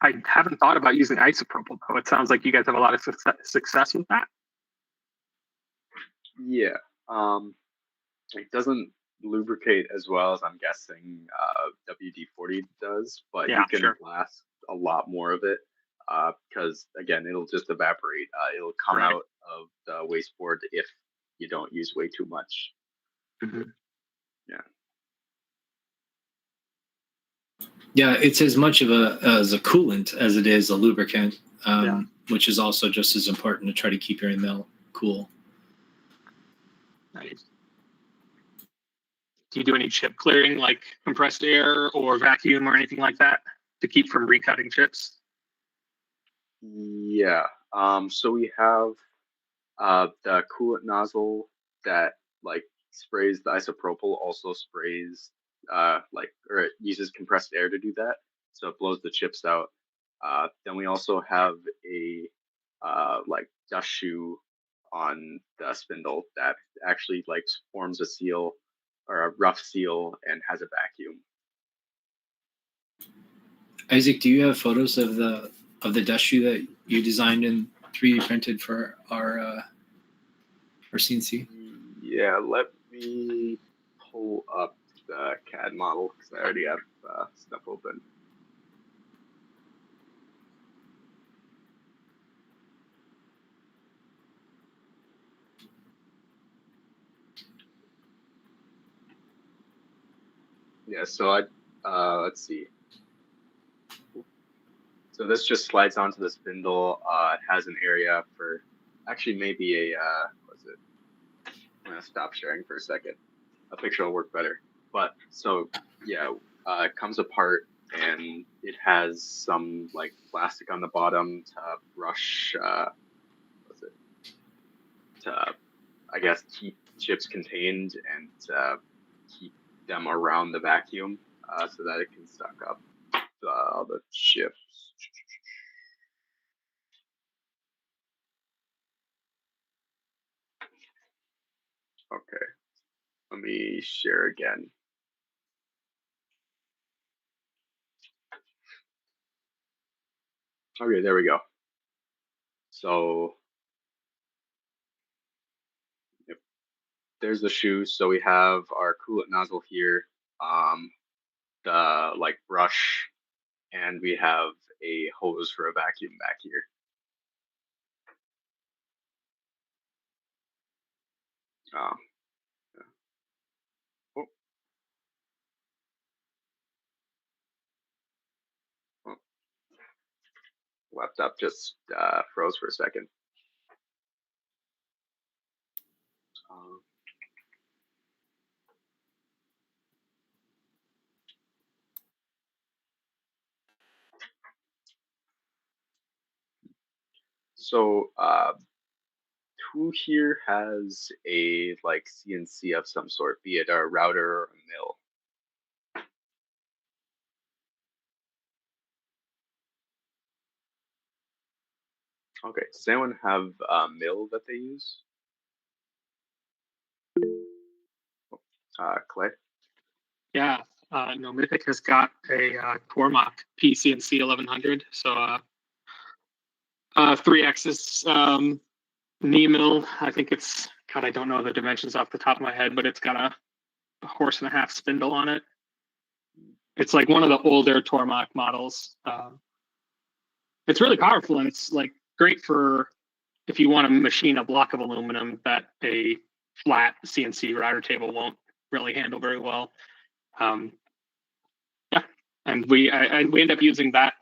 Speaker 6: I haven't thought about using isopropyl, though. It sounds like you guys have a lot of success with that.
Speaker 3: Yeah, it doesn't lubricate as well as I'm guessing WD-40 does, but you can blast a lot more of it because again, it'll just evaporate. It'll come out of the wasteboard if you don't use way too much.
Speaker 6: Mhm.
Speaker 2: Yeah, it's as much of as a coolant as it is a lubricant,
Speaker 6: Yeah.
Speaker 2: which is also just as important to try to keep your end mill cool.
Speaker 6: Nice. Do you do any chip clearing, like compressed air or vacuum or anything like that, to keep from recutting chips?
Speaker 3: Yeah. So we have the coolant nozzle that like sprays the isopropyl, also sprays or it uses compressed air to do that, so it blows the chips out. Then we also have a like dust shoe on the spindle that actually like forms a seal or a rough seal and has a vacuum.
Speaker 2: Isaac, do you have photos of the dust shoe that you designed and 3D printed for our CNC?
Speaker 3: Yeah, let me pull up the CAD model because I already have stuff open. Yeah, so let's see. So this just slides onto the spindle. It has an area for actually maybe a what's it? I'm gonna stop sharing for a second. A picture will work better. But so yeah, it comes apart and it has some like plastic on the bottom to brush. What's it? To I guess keep chips contained and keep them around the vacuum so that it can suck up the chips. Okay, let me share again. Okay, there we go. So yep, there's the shoe. So we have our coolant nozzle here, the like brush, and we have a hose for a vacuum back here. Yeah. Oh, oh. Laptop just froze for a second. So who here has a like CNC of some sort, be it a router or a mill? Okay, does anyone have a mill that they use? Clay?
Speaker 6: Yeah, no, Mythic has got a Tormach PCNC 1100, so 3-axis knee mill. I think it's, God, I don't know the dimensions off the top of my head, but it's got a 1.5-horse spindle on it. It's like one of the older Tormach models. It's really powerful, and it's like great for if you want to machine a block of aluminum that a flat CNC router table won't really handle very well. Yeah, and we end up using that.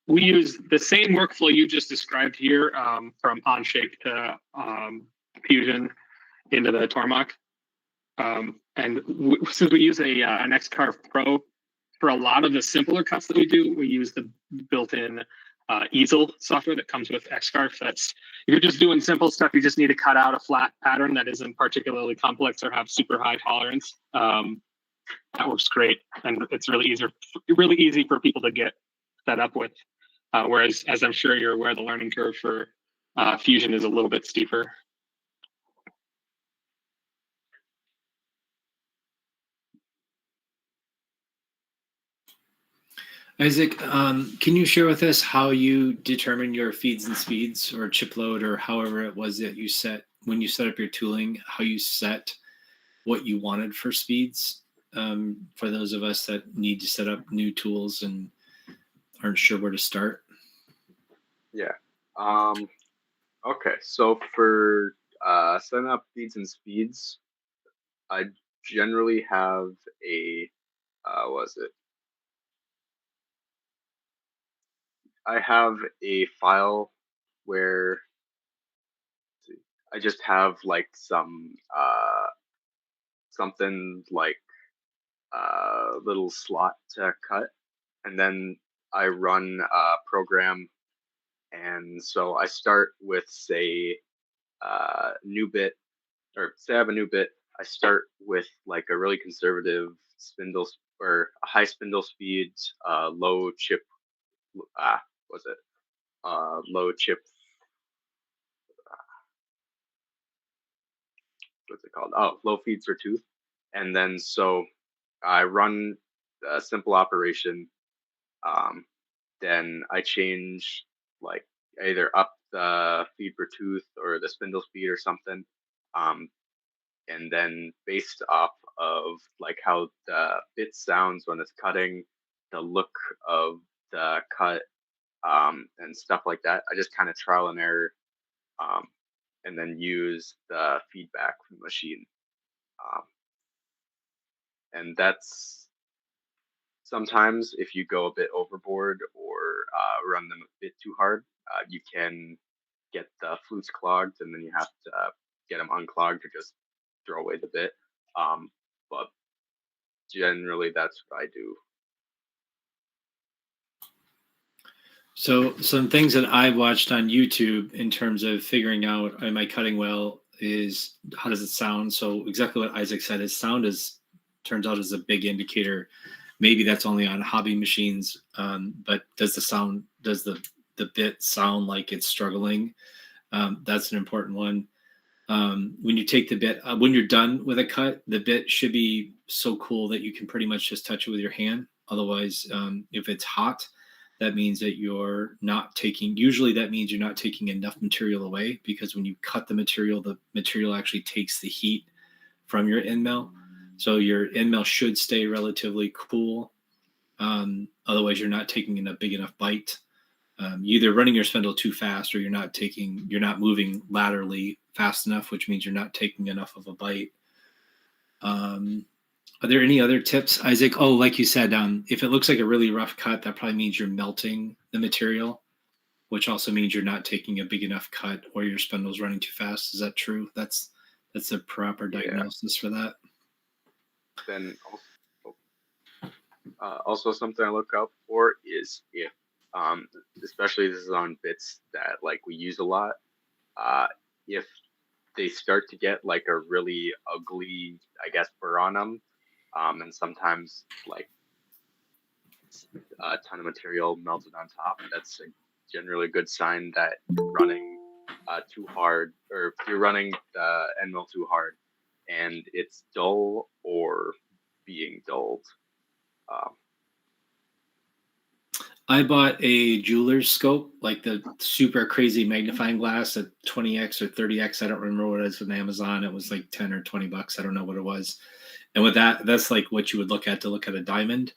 Speaker 6: We use the same workflow you just described here, from OnShape to Fusion into the Tormach. And since we use an X-Carve Pro for a lot of the simpler cuts that we do, we use the built-in easel software that comes with X-Carve. That's, if you're just doing simple stuff, you just need to cut out a flat pattern that isn't particularly complex or have super high tolerance. That works great, and it's really easy for people to get set up with. Whereas, as I'm sure you're aware, the learning curve for Fusion is a little bit steeper.
Speaker 2: Isaac, can you share with us how you determine your feeds and speeds or chip load or however it was that you set when you set up your tooling, how you set what you wanted for speeds, for those of us that need to set up new tools and aren't sure where to start?
Speaker 3: Yeah. Okay. So for setting up feeds and speeds, I generally have a, I have a file where I just have like some, something like a little slot to cut, and then I run a program. And so I start with, say, new bit, or say I have a new bit. I start with like a really conservative spindle or a high spindle speed, low chip, low chip, what's it called? Oh, low feeds per tooth. And then so I run a simple operation. Then I change like either up the feed per tooth or the spindle speed or something. And then based off of like how the bit sounds when it's cutting, the look of the cut, and stuff like that, I just kind of trial and error, and then use the feedback from the machine. And that's sometimes if you go a bit overboard or run them a bit too hard, you can get the flutes clogged, and then you have to get them unclogged or just throw away the bit. But generally, that's what I do.
Speaker 2: So some things that I've watched on YouTube in terms of figuring out, am I cutting well, is how does it sound? So exactly what Isaac said, his sound turns out is a big indicator. Maybe that's only on hobby machines, but does the bit sound like it's struggling? That's an important one. When you take the bit, when you're done with a cut, the bit should be so cool that you can pretty much just touch it with your hand. Otherwise, if it's hot, that means that usually that means you're not taking enough material away, because when you cut the material actually takes the heat from your end mill. So your end mill should stay relatively cool. Otherwise, you're not taking a big enough bite. You're either running your spindle too fast, or you're not moving laterally fast enough, which means you're not taking enough of a bite. Are there any other tips, Isaac? Oh, like you said, if it looks like a really rough cut, that probably means you're melting the material, which also means you're not taking a big enough cut, or your spindle's running too fast. Is that true? That's a proper diagnosis for that.
Speaker 3: Then also something I look out for is if, especially this is on bits that like we use a lot, if they start to get like a really ugly, I guess, burr on them, and sometimes like a ton of material melted on top, that's generally a good sign that you're running too hard, or if you're running the end mill too hard and it's dull or being dulled.
Speaker 2: I bought a jeweler's scope, like the super crazy magnifying glass at 20x or 30x. I don't remember what it is on Amazon. It was like 10 or 20 bucks. I don't know what it was. And with that's like what you would look at a diamond.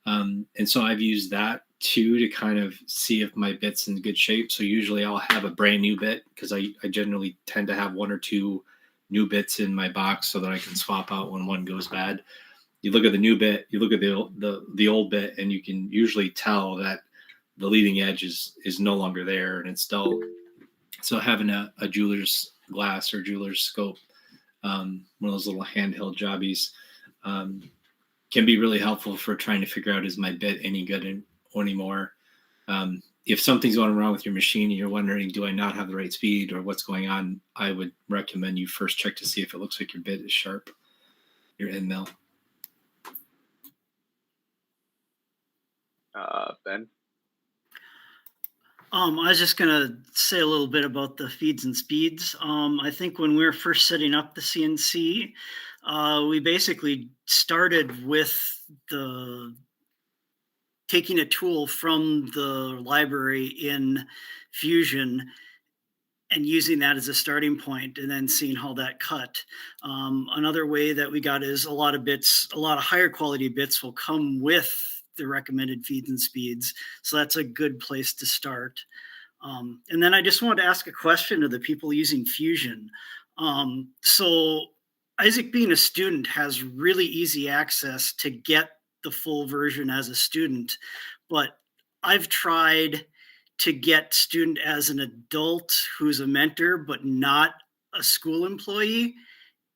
Speaker 2: And so I've used that too to kind of see if my bit's in good shape. So usually I'll have a brand new bit, because I generally tend to have one or two new bits in my box so that I can swap out when one goes bad. You look at the new bit, you look at the old bit, and you can usually tell that the leading edge is no longer there and it's dull. So having a jeweler's glass or jeweler's scope, one of those little handheld jobbies, can be really helpful for trying to figure out, is my bit any good anymore? If something's going wrong with your machine and you're wondering, do I not have the right speed or what's going on, I would recommend you first check to see if it looks like your bit is sharp, your end mill.
Speaker 3: Ben?
Speaker 4: I was just going to say a little bit about the feeds and speeds. I think when we were first setting up the CNC, we basically started with taking a tool from the library in Fusion and using that as a starting point, and then seeing how that cut. Another way that we got is a lot of higher quality bits will come with the recommended feeds and speeds. So that's a good place to start. And then I just wanted to ask a question to the people using Fusion. So Isaac, being a student, has really easy access to get the full version as a student, but I've tried to get student as an adult who's a mentor, but not a school employee.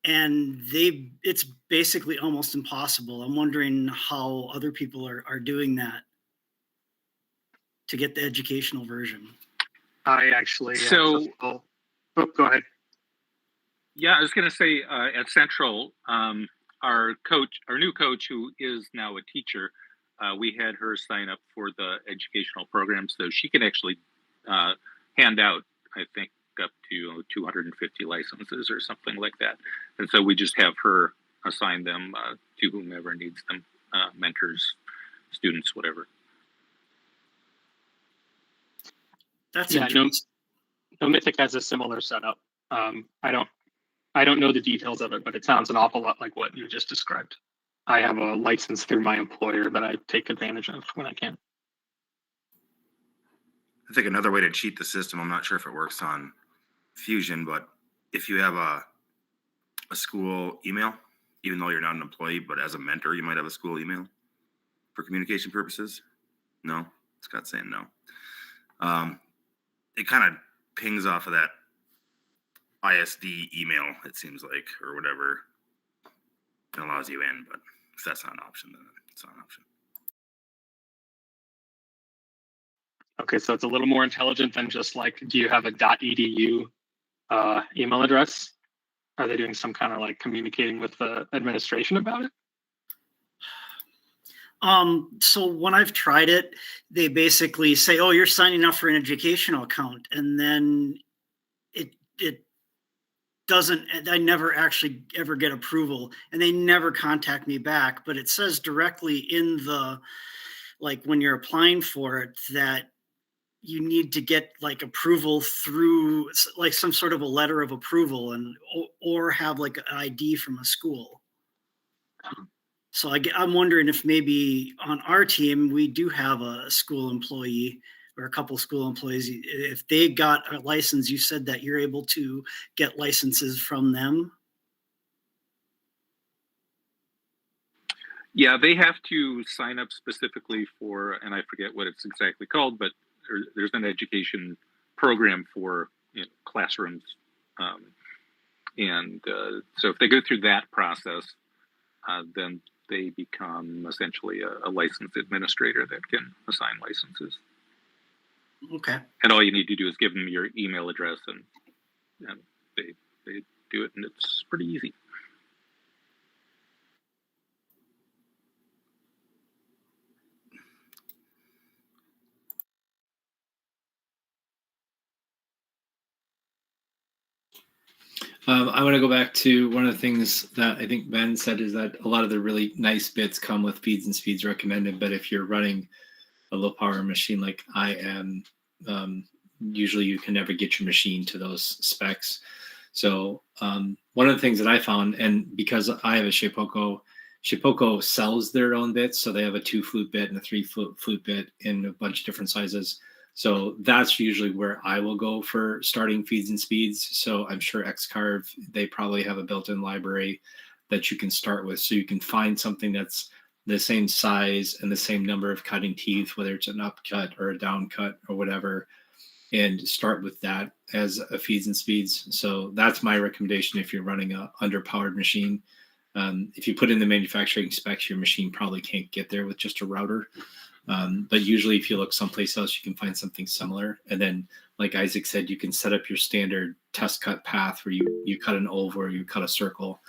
Speaker 4: And it's basically almost impossible. I'm wondering how other people are doing that to get the educational version.
Speaker 6: I actually,
Speaker 7: So-
Speaker 6: oh, go ahead.
Speaker 7: Yeah, I was going to say at Central, our new coach, who is now a teacher, we had her sign up for the educational program, so she can actually hand out, I think, up to 250 licenses or something like that. And so we just have her assign them to whomever needs them, mentors, students, whatever.
Speaker 4: That's
Speaker 6: Yeah,
Speaker 4: interesting.
Speaker 6: no Mythic has a similar setup. I don't know the details of it, but it sounds an awful lot like what you just described. I have a license through my employer that I take advantage of when I can.
Speaker 5: I think another way to cheat the system, I'm not sure if it works on Fusion, but if you have a school email, even though you're not an employee, but as a mentor, you might have a school email for communication purposes. No, Scott's saying no. It kind of pings off of that ISD email, it seems like, or whatever, and allows you in. But if that's not an option, then it's not an option.
Speaker 6: Okay, so it's a little more intelligent than just like, do you have a .edu email address? Are they doing some kind of like communicating with the administration about it?
Speaker 4: So when I've tried it, they basically say, "Oh, you're signing up for an educational account," and then it doesn't. I never actually ever get approval, and they never contact me back. But it says directly in the, like, when you're applying for it, that you need to get like approval through like some sort of a letter of approval, and or have like an ID from a school. So I'm wondering if maybe on our team, we do have a school employee or a couple school employees. If they got a license, you said that you're able to get licenses from them.
Speaker 7: Yeah, they have to sign up specifically for, and I forget what it's exactly called, but there's an education program for classrooms. So if they go through that process, then they become essentially a licensed administrator that can assign licenses.
Speaker 4: Okay.
Speaker 7: And all you need to do is give them your email address, and they do it, and it's pretty easy.
Speaker 2: I want to go back to one of the things that I think Ben said, is that a lot of the really nice bits come with feeds and speeds recommended. But if you're running a low power machine like I am, usually you can never get your machine to those specs. So one of the things that I found, and because I have a Shapeoko sells their own bits. So they have a 2-flute bit and a 3-flute bit in a bunch of different sizes. So that's usually where I will go for starting feeds and speeds. So I'm sure Xcarve, they probably have a built-in library that you can start with. So you can find something that's the same size and the same number of cutting teeth, whether it's an upcut or a downcut or whatever, and start with that as a feeds and speeds. So that's my recommendation if you're running a underpowered machine. If you put in the manufacturing specs, your machine probably can't get there with just a router. But usually if you look someplace else, you can find something similar. And then, like Isaac said, you can set up your standard test cut path where you cut an oval or you cut a circle,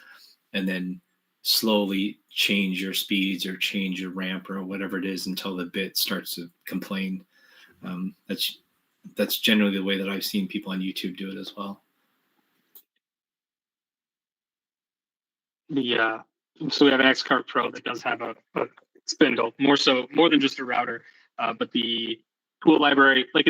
Speaker 2: and then slowly change your speeds or change your ramp or whatever it is until the bit starts to complain. That's generally the way that I've seen people on YouTube do it as well.
Speaker 6: Yeah. So we have an Xcarve Pro that does have a spindle, more than just a router, but the tool library, like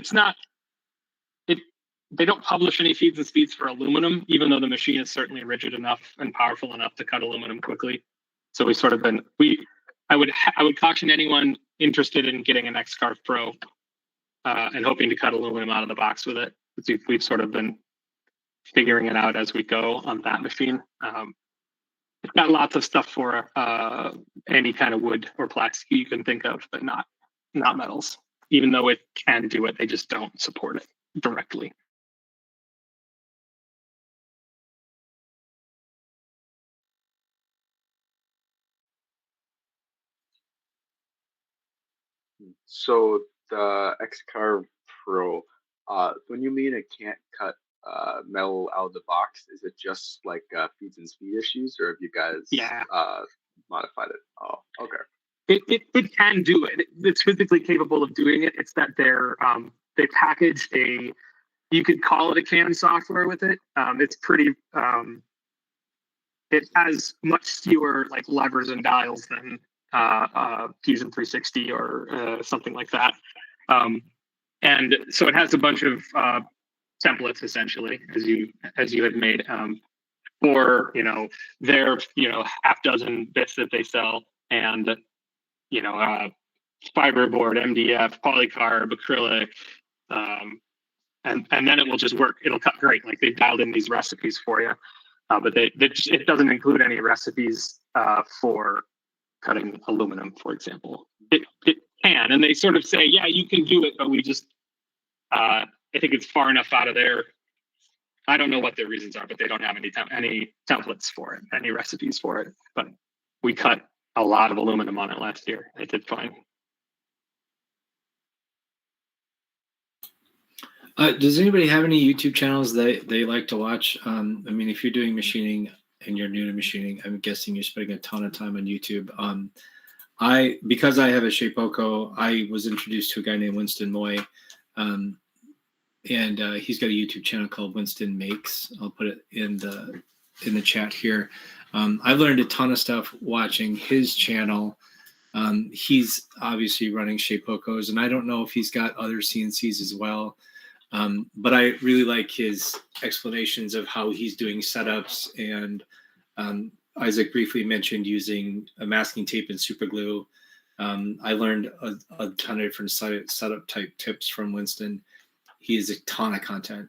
Speaker 6: they don't publish any feeds and speeds for aluminum, even though the machine is certainly rigid enough and powerful enough to cut aluminum quickly. So I would caution anyone interested in getting an Xcarve Pro and hoping to cut aluminum out of the box with it. We've sort of been figuring it out as we go on that machine. It's got lots of stuff for any kind of wood or plastic you can think of, but not metals. Even though it can do it, they just don't support it directly.
Speaker 3: So the XCarve Pro, when you mean it can't cut metal out of the box, is it just like feeds and speed issues, or have you guys modified it? Oh, okay.
Speaker 6: It can do it. It's physically capable of doing it. It's that they packaged you could call it a CAM software with it. It's pretty. It has much fewer like levers and dials than Fusion 360 or something like that. And so it has a bunch of templates essentially, as you had made for their half dozen bits that they sell, and fiberboard, MDF, polycarb, acrylic, and then it will just work. It'll cut great. Like they've dialed in these recipes for you, but it doesn't include any recipes for cutting aluminum, for example. It can, and they sort of say, yeah, you can do it, but we just I think it's far enough out of there. I don't know what their reasons are, but they don't have any templates for it, any recipes for it. But we cut a lot of aluminum on it last year. It did fine.
Speaker 2: Does anybody have any YouTube channels they like to watch? I mean, if you're doing machining and you're new to machining, I'm guessing you're spending a ton of time on YouTube. Because I have a Shapeoko, I was introduced to a guy named Winston Moy, and he's got a YouTube channel called Winston Makes. I'll put it in the chat here. I've learned a ton of stuff watching his channel. He's obviously running Shapeokos, and I don't know if he's got other CNCs as well. But I really like his explanations of how he's doing setups, and Isaac briefly mentioned using a masking tape and super glue. I learned a ton of different setup type tips from Winston. He has a ton of content,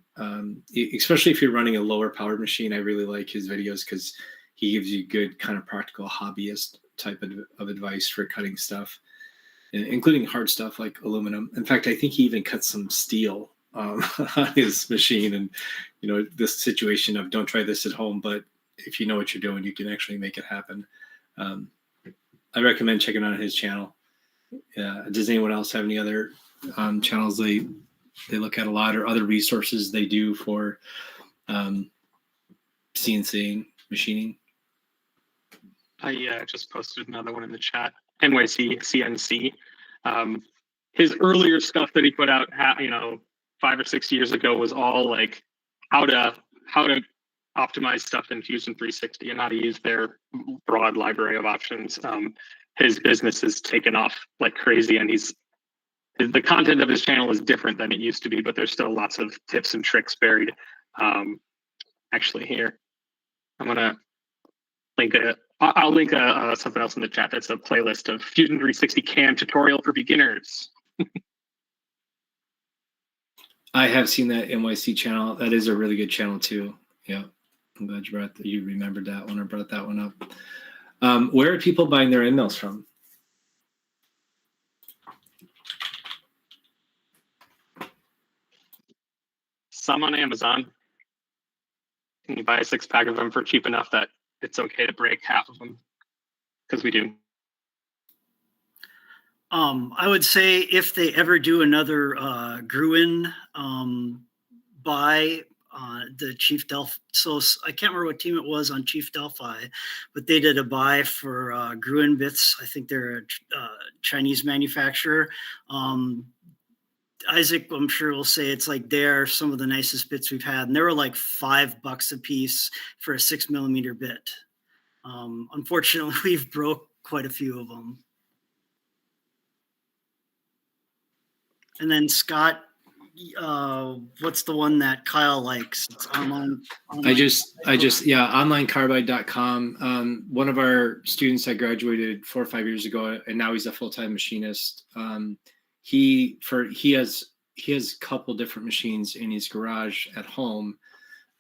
Speaker 2: especially if you're running a lower powered machine. I really like his videos because he gives you good kind of practical hobbyist type of advice for cutting stuff, including hard stuff like aluminum. In fact, I think he even cuts some steel on his machine, and this situation of don't try this at home, but if you know what you're doing, you can actually make it happen. I recommend checking out his channel. Does anyone else have any other channels they look at a lot, or other resources they do for CNC machining?
Speaker 6: I just posted another one in the chat. NYC CNC. His earlier stuff that he put out, 5 or 6 years ago, was all like how to optimize stuff in Fusion 360 and how to use their broad library of options. His business has taken off like crazy, and the content of his channel is different than it used to be, but there's still lots of tips and tricks buried. Actually, here I'm gonna link I'll link something else in the chat. That's a playlist of Fusion 360 CAM tutorial for beginners.
Speaker 2: I have seen that NYC channel. That is a really good channel too. Yeah, I'm glad you remembered that one or brought that one up. Where are people buying their end mills from?
Speaker 6: Some on Amazon. Can you buy a 6-pack of them for cheap enough that it's okay to break half of them? Because we do.
Speaker 4: I would say if they ever do another Gruen buy, the Chief Delphi, so I can't remember what team it was on Chief Delphi, but they did a buy for Gruen bits. I think they're a Chinese manufacturer. Isaac, I'm sure, will say it's like they're some of the nicest bits we've had, and they were like $5 a piece for a 6mm bit. Unfortunately, we've broke quite a few of them. And then Scott, what's the one that Kyle likes? It's online.
Speaker 2: onlinecarbide.com. One of our students that graduated 4 or 5 years ago, and now he's a full-time machinist. He has a couple different machines in his garage at home,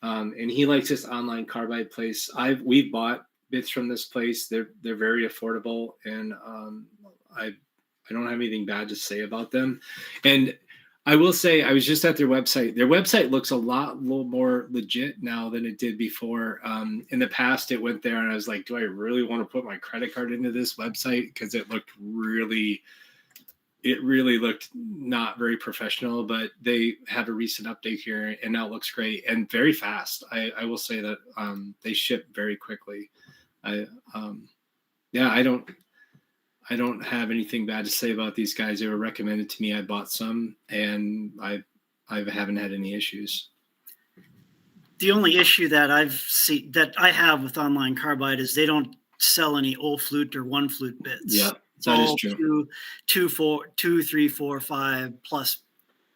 Speaker 2: And he likes this online carbide place. We've bought bits from this place. They're very affordable, and I don't have anything bad to say about them. And I will say, I was just at their website. Their website looks a little more legit now than it did before. In the past, it went there, and I was like, do I really want to put my credit card into this website? Because it really looked not very professional, but they have a recent update here, and now it looks great and very fast. I will say that they ship very quickly. I don't have anything bad to say about these guys. They were recommended to me. I bought some, and I haven't had any issues.
Speaker 4: The only issue that I have with online carbide is they don't sell any O flute or one flute bits.
Speaker 2: Yeah,
Speaker 4: it's
Speaker 2: that
Speaker 4: all
Speaker 2: is true.
Speaker 4: 2, 3, 4, 5 plus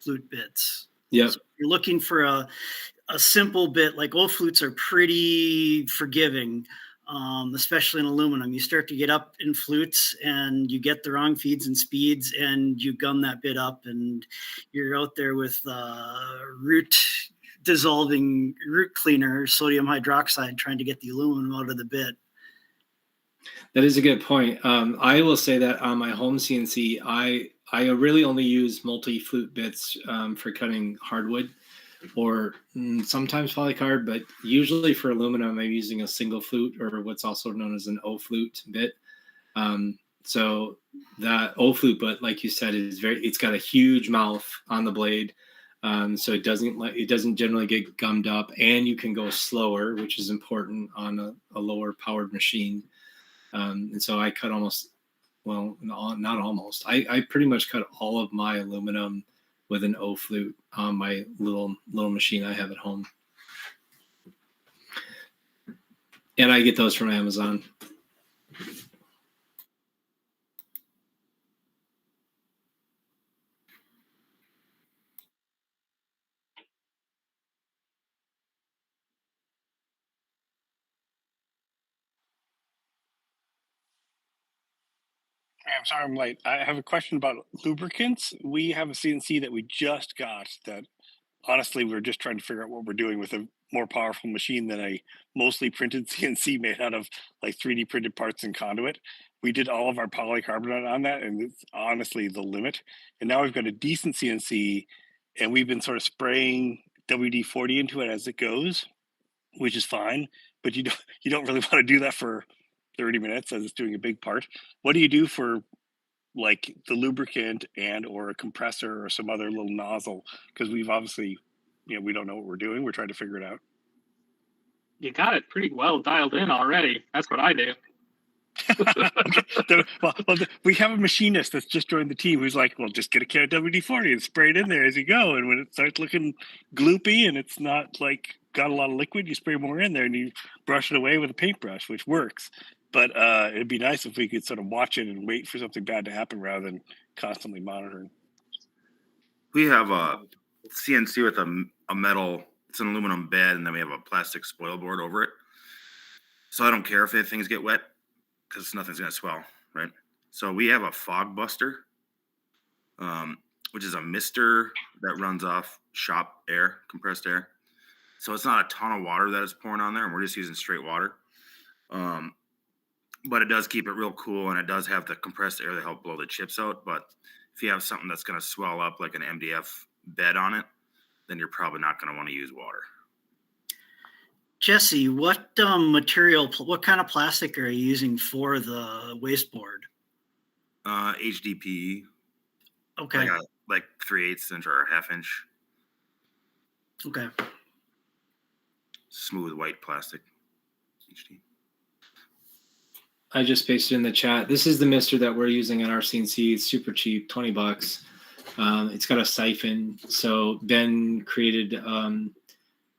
Speaker 4: flute bits.
Speaker 2: Yep.
Speaker 4: So you're looking for a simple bit. Like O flutes are pretty forgiving. Especially in aluminum. You start to get up in flutes and you get the wrong feeds and speeds and you gum that bit up and you're out there with root cleaner, sodium hydroxide, trying to get the aluminum out of the bit.
Speaker 2: That is a good point. I will say that on my home CNC, I really only use multi-flute bits for cutting hardwood, or sometimes polycarb, but usually for aluminum, I'm using a single flute, or what's also known as an O flute bit. So that O flute, but like you said, it's got a huge mouth on the blade. So it doesn't generally get gummed up, and you can go slower, which is important on a lower powered machine. And so I cut not almost. I pretty much cut all of my aluminum with an O flute on my little machine I have at home. And I get those from Amazon.
Speaker 8: I'm sorry I'm late. I have a question about lubricants. We have a CNC that we just got that honestly, we're just trying to figure out what we're doing with a more powerful machine than a mostly printed CNC made out of like 3D printed parts and conduit. We did all of our polycarbonate on that, and it's honestly the limit. And now we've got a decent CNC, and we've been sort of spraying WD-40 into it as it goes, which is fine. But you don't really want to do that for 30 minutes as it's doing a big part. What do you do for like the lubricant and or a compressor or some other little nozzle? Because we've obviously, we don't know what we're doing. We're trying to figure it out.
Speaker 6: You got it pretty well dialed in already. That's what I do.
Speaker 8: Okay. We have a machinist that's just joined the team who's like, well, just get a can of WD-40 and spray it in there as you go. And when it starts looking gloopy and it's not like got a lot of liquid, you spray more in there and you brush it away with a paintbrush, which works. But it'd be nice if we could sort of watch it and wait for something bad to happen rather than constantly monitoring.
Speaker 5: We have a CNC with a metal, it's an aluminum bed, and then we have a plastic spoil board over it. So I don't care if things get wet because nothing's going to swell, right? So we have a fog buster, which is a mister that runs off shop air, compressed air. So it's not a ton of water that is pouring on there, and we're just using straight water. But it does keep it real cool, and it does have the compressed air to help blow the chips out. But if you have something that's going to swell up like an MDF bed on it, then you're probably not going to want to use water.
Speaker 4: Jesse, what material, what kind of plastic are you using for the wasteboard?
Speaker 5: HDPE.
Speaker 4: Okay.
Speaker 5: Like 3/8 inch or a 1/2 inch.
Speaker 4: Okay.
Speaker 5: Smooth white plastic. HD.
Speaker 2: I just pasted in the chat. This is the mister that we're using on our CNC. It's super cheap, $20. It's got a siphon. So Ben created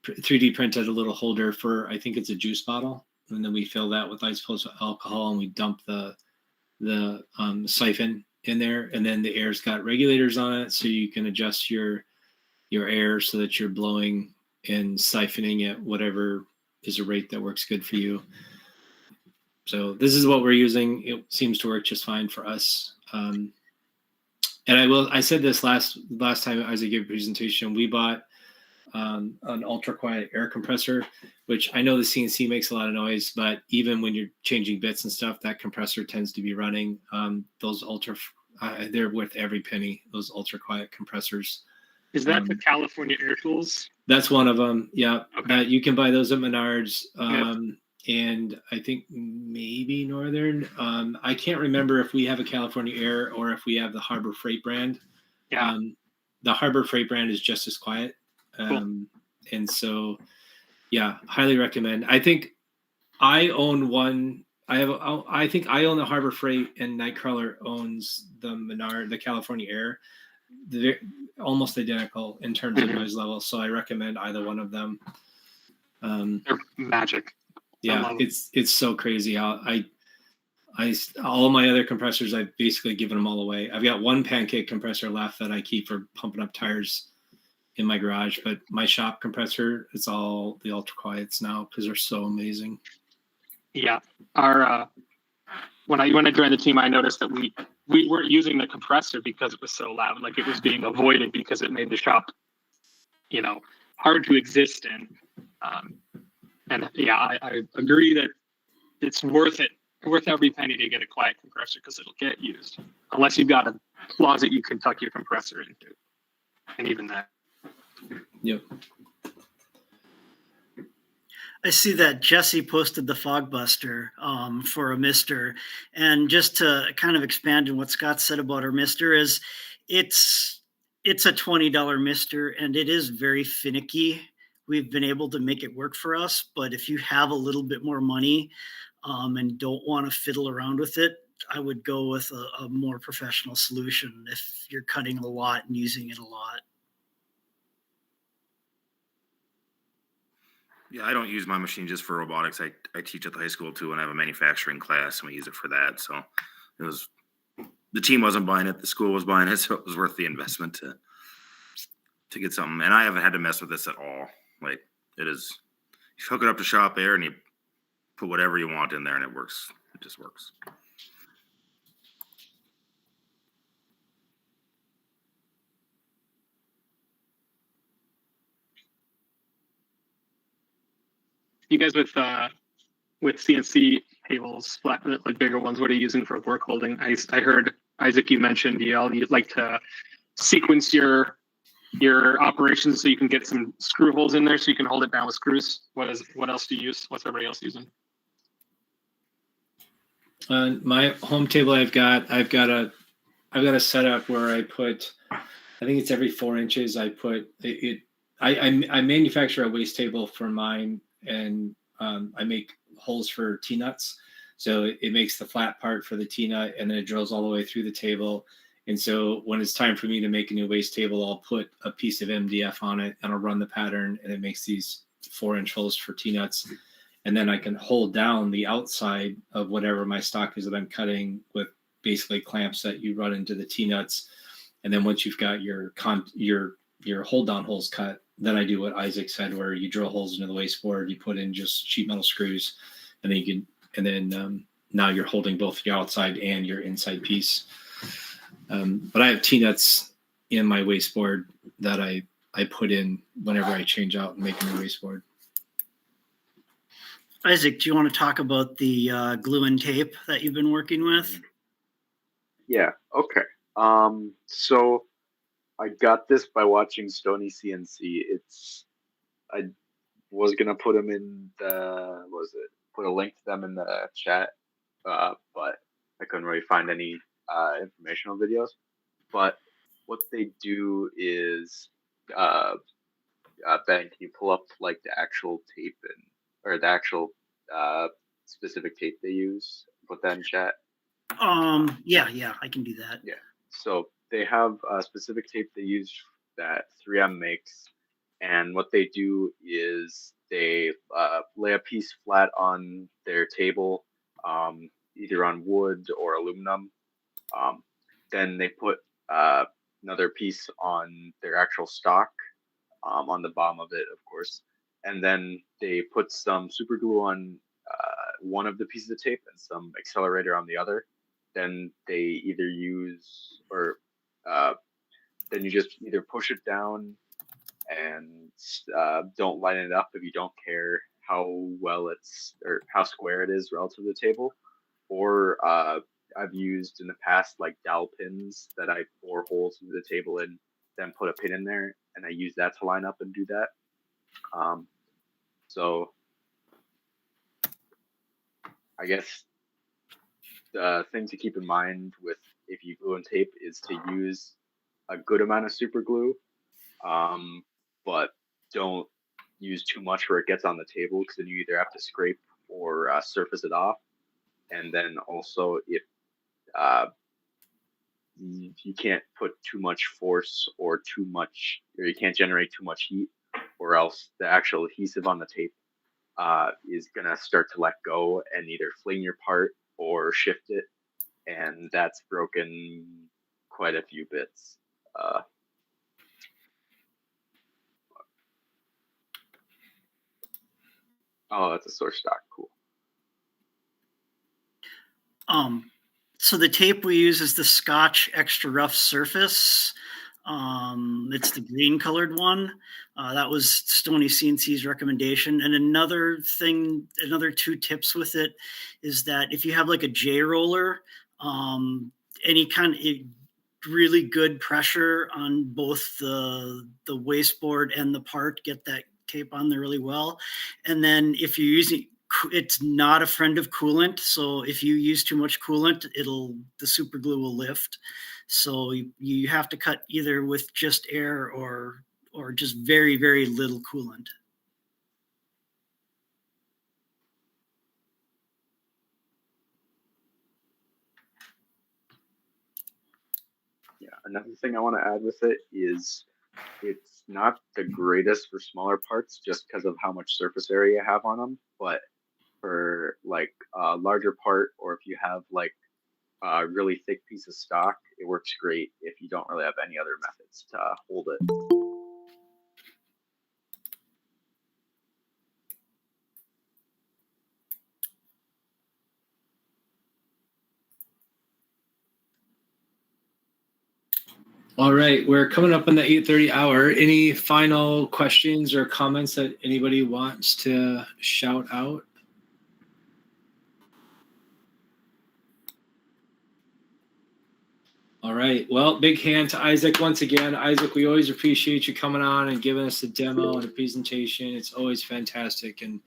Speaker 2: 3D printed a little holder for, I think it's a juice bottle, and then we fill that with isopropyl alcohol, and we dump the siphon in there, and then the air's got regulators on it, so you can adjust your air so that you're blowing and siphoning at whatever is a rate that works good for you. So this is what we're using. It seems to work just fine for us. And I said this last time as I gave a presentation, we bought an ultra quiet air compressor, which I know the CNC makes a lot of noise, but even when you're changing bits and stuff, that compressor tends to be running. Those they're worth every penny, those ultra quiet compressors.
Speaker 6: Is that the California Air Tools?
Speaker 2: That's one of them. Yeah.
Speaker 6: Okay.
Speaker 2: You can buy those at Menards.
Speaker 6: Yep.
Speaker 2: And I think maybe Northern. I can't remember if we have a California Air or if we have the Harbor Freight brand.
Speaker 6: Yeah.
Speaker 2: The Harbor Freight brand is just as quiet.
Speaker 6: Cool.
Speaker 2: And so, yeah, highly recommend. I think I own one. I think I own the Harbor Freight, and KnightKrawler owns the California Air. They're almost identical in terms of noise level. So I recommend either one of them.
Speaker 6: They're magic.
Speaker 2: Yeah, it's so crazy. I all my other compressors, I've basically given them all away. I've got one pancake compressor left that I keep for pumping up tires in my garage, but my shop compressor, it's all the ultra quiets now because they're so amazing.
Speaker 6: Yeah, our when I joined the team, I noticed that we weren't using the compressor because it was so loud. Like, it was being avoided because it made the shop, hard to exist in. And yeah, I agree that it's worth every penny to get a quiet compressor because it'll get used, unless you've got a closet you can tuck your compressor into, and even that.
Speaker 2: Yep.
Speaker 4: I see that Jesse posted the fog buster for a Mister, and just to kind of expand on what Scott said about our Mister is, it's a $20 Mister, and it is very finicky. We've been able to make it work for us, but if you have a little bit more money and don't want to fiddle around with it, I would go with a more professional solution if you're cutting a lot and using it a lot.
Speaker 5: Yeah, I don't use my machine just for robotics. I teach at the high school too, and I have a manufacturing class, and we use it for that. So the team wasn't buying it, the school was buying it, so it was worth the investment to get something. And I haven't had to mess with this at all. Like, it is, you hook it up to Shop Air and you put whatever you want in there, and it works. It just works.
Speaker 6: You guys with CNC tables, flat, like bigger ones, what are you using for work holding? I heard, Isaac, you mentioned you'd like to sequence your operations so you can get some screw holes in there so you can hold it down with screws. What else do you use? What's everybody else using?
Speaker 2: My home table, I've got a setup where I put, I think it's every 4 inches. I put it. I manufacture a waste table for mine, and I make holes for T-nuts. So it makes the flat part for the T-nut, and then it drills all the way through the table. And so when it's time for me to make a new waste table, I'll put a piece of MDF on it, and I'll run the pattern, and it makes these 4-inch holes for T-nuts. And then I can hold down the outside of whatever my stock is that I'm cutting with basically clamps that you run into the T-nuts. And then once you've got your hold down holes cut, then I do what Isaac said, where you drill holes into the waste board, you put in just sheet metal screws, and then now you're holding both your outside and your inside piece. But I have T-nuts in my waste board that I put in whenever I change out and make a new waste board.
Speaker 4: Isaac, do you want to talk about the glue and tape that you've been working with?
Speaker 3: Yeah. Okay. So I got this by watching Stony CNC. I was gonna put them in put a link to them in the chat, but I couldn't really find any informational videos. But what they do is, Ben, can you pull up like the actual tape or the actual specific tape they use? Put that in chat.
Speaker 4: Yeah, I can do that.
Speaker 3: Yeah. So they have a specific tape they use that 3M makes, and what they do is they lay a piece flat on their table, either on wood or aluminum. Then they put another piece on their actual stock, on the bottom of it, of course, and then they put some super glue on one of the pieces of tape and some accelerator on the other. Then they either use then you just either push it down and don't line it up if you don't care how well it's or how square it is relative to the table. Or I've used in the past like dowel pins that I bore holes into the table and then put a pin in there, and I use that to line up and do that. So I guess the thing to keep in mind with if you glue and tape is to use a good amount of super glue, but don't use too much where it gets on the table, because then you either have to scrape or surface it off. And then also if you can't put too much force or you can't generate too much heat, or else the actual adhesive on the tape is gonna start to let go and either fling your part or shift it, and that's broken quite a few bits. Oh, that's a source stock. Cool.
Speaker 4: So the tape we use is the Scotch Extra Rough Surface. It's the green colored one. That was Stony CNC's recommendation. And another 2 tips with it is that if you have like a J roller, any kind of really good pressure on both the wasteboard and the part, get that tape on there really well. And then if you're using, it's not a friend of coolant, so if you use too much coolant, the super glue will lift. So you have to cut either with just air or just very, very little coolant.
Speaker 3: Yeah, another thing I want to add with it is it's not the greatest for smaller parts just because of how much surface area you have on them, but for like a larger part, or if you have like a really thick piece of stock, it works great if you don't really have any other methods to hold it.
Speaker 2: All right, we're coming up on the 8:30 hour. Any final questions or comments that anybody wants to shout out? All right, well, big hand to Isaac once again. Isaac, we always appreciate you coming on and giving us a demo and a presentation. It's always fantastic, and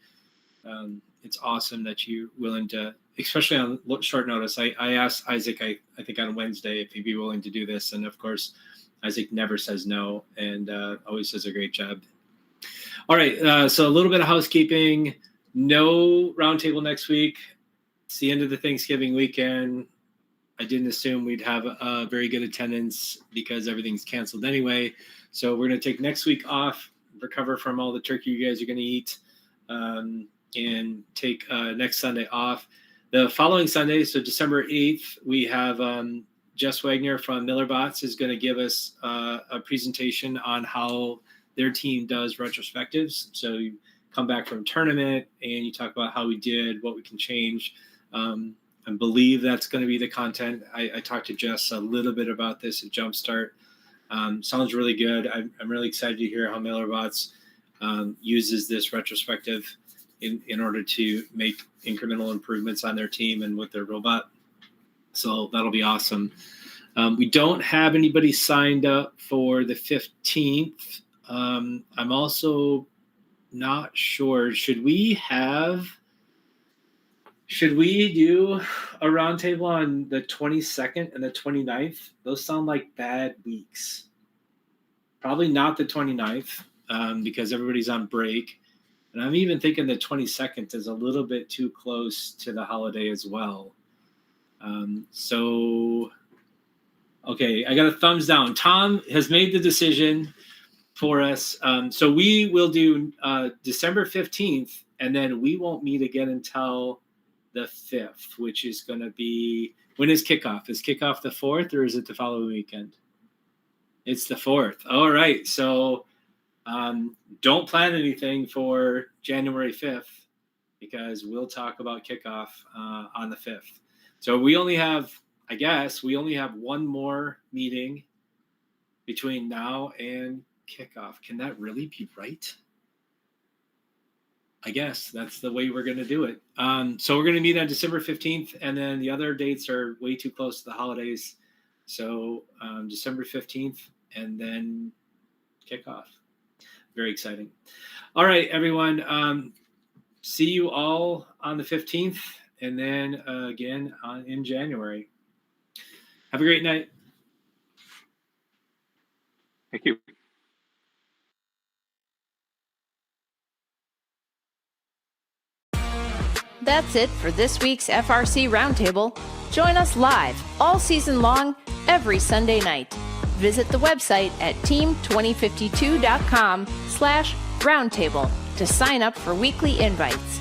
Speaker 2: it's awesome that you're willing to, especially on short notice. I asked Isaac, I think on Wednesday, if he'd be willing to do this. And of course, Isaac never says no, and always does a great job. All right, so a little bit of housekeeping. No roundtable next week. It's the end of the Thanksgiving weekend. I didn't assume we'd have a very good attendance because everything's canceled anyway. So we're going to take next week off, recover from all the turkey you guys are going to eat, and take next Sunday off. The following Sunday, so December 8th, we have Jess Wagner from MillerBots is going to give us a presentation on how their team does retrospectives. So you come back from tournament and you talk about how we did, what we can change. I believe that's going to be the content. I talked to Jess a little bit about this at Jumpstart. Sounds really good. I'm really excited to hear how MillerBots uses this retrospective in order to make incremental improvements on their team and with their robot. So that'll be awesome. We don't have anybody signed up for the 15th. I'm also not sure. Should we do a roundtable on the 22nd and the 29th? Those sound like bad weeks. Probably not the 29th because everybody's on break. And I'm even thinking the 22nd is a little bit too close to the holiday as well. Okay, I got a thumbs down. Tom has made the decision for us. So we will do December 15th, and then we won't meet again until the 5th, which is going to be, when is kickoff? Is kickoff the 4th or is it the following weekend? It's the 4th. All right. So don't plan anything for January 5th because we'll talk about kickoff on the 5th. So we only have one more meeting between now and kickoff. Can that really be right? I guess that's the way we're going to do it. So we're going to meet on December 15th, and then the other dates are way too close to the holidays. So December 15th, and then kickoff. Very exciting. All right, everyone. See you all on the 15th, and then again in January. Have a great night.
Speaker 7: Thank you.
Speaker 1: That's it for this week's FRC Roundtable. Join us live all season long, every Sunday night. Visit the website at team2052.com/roundtable to sign up for weekly invites.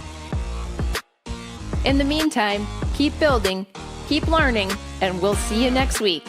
Speaker 1: In the meantime, keep building, keep learning, and we'll see you next week.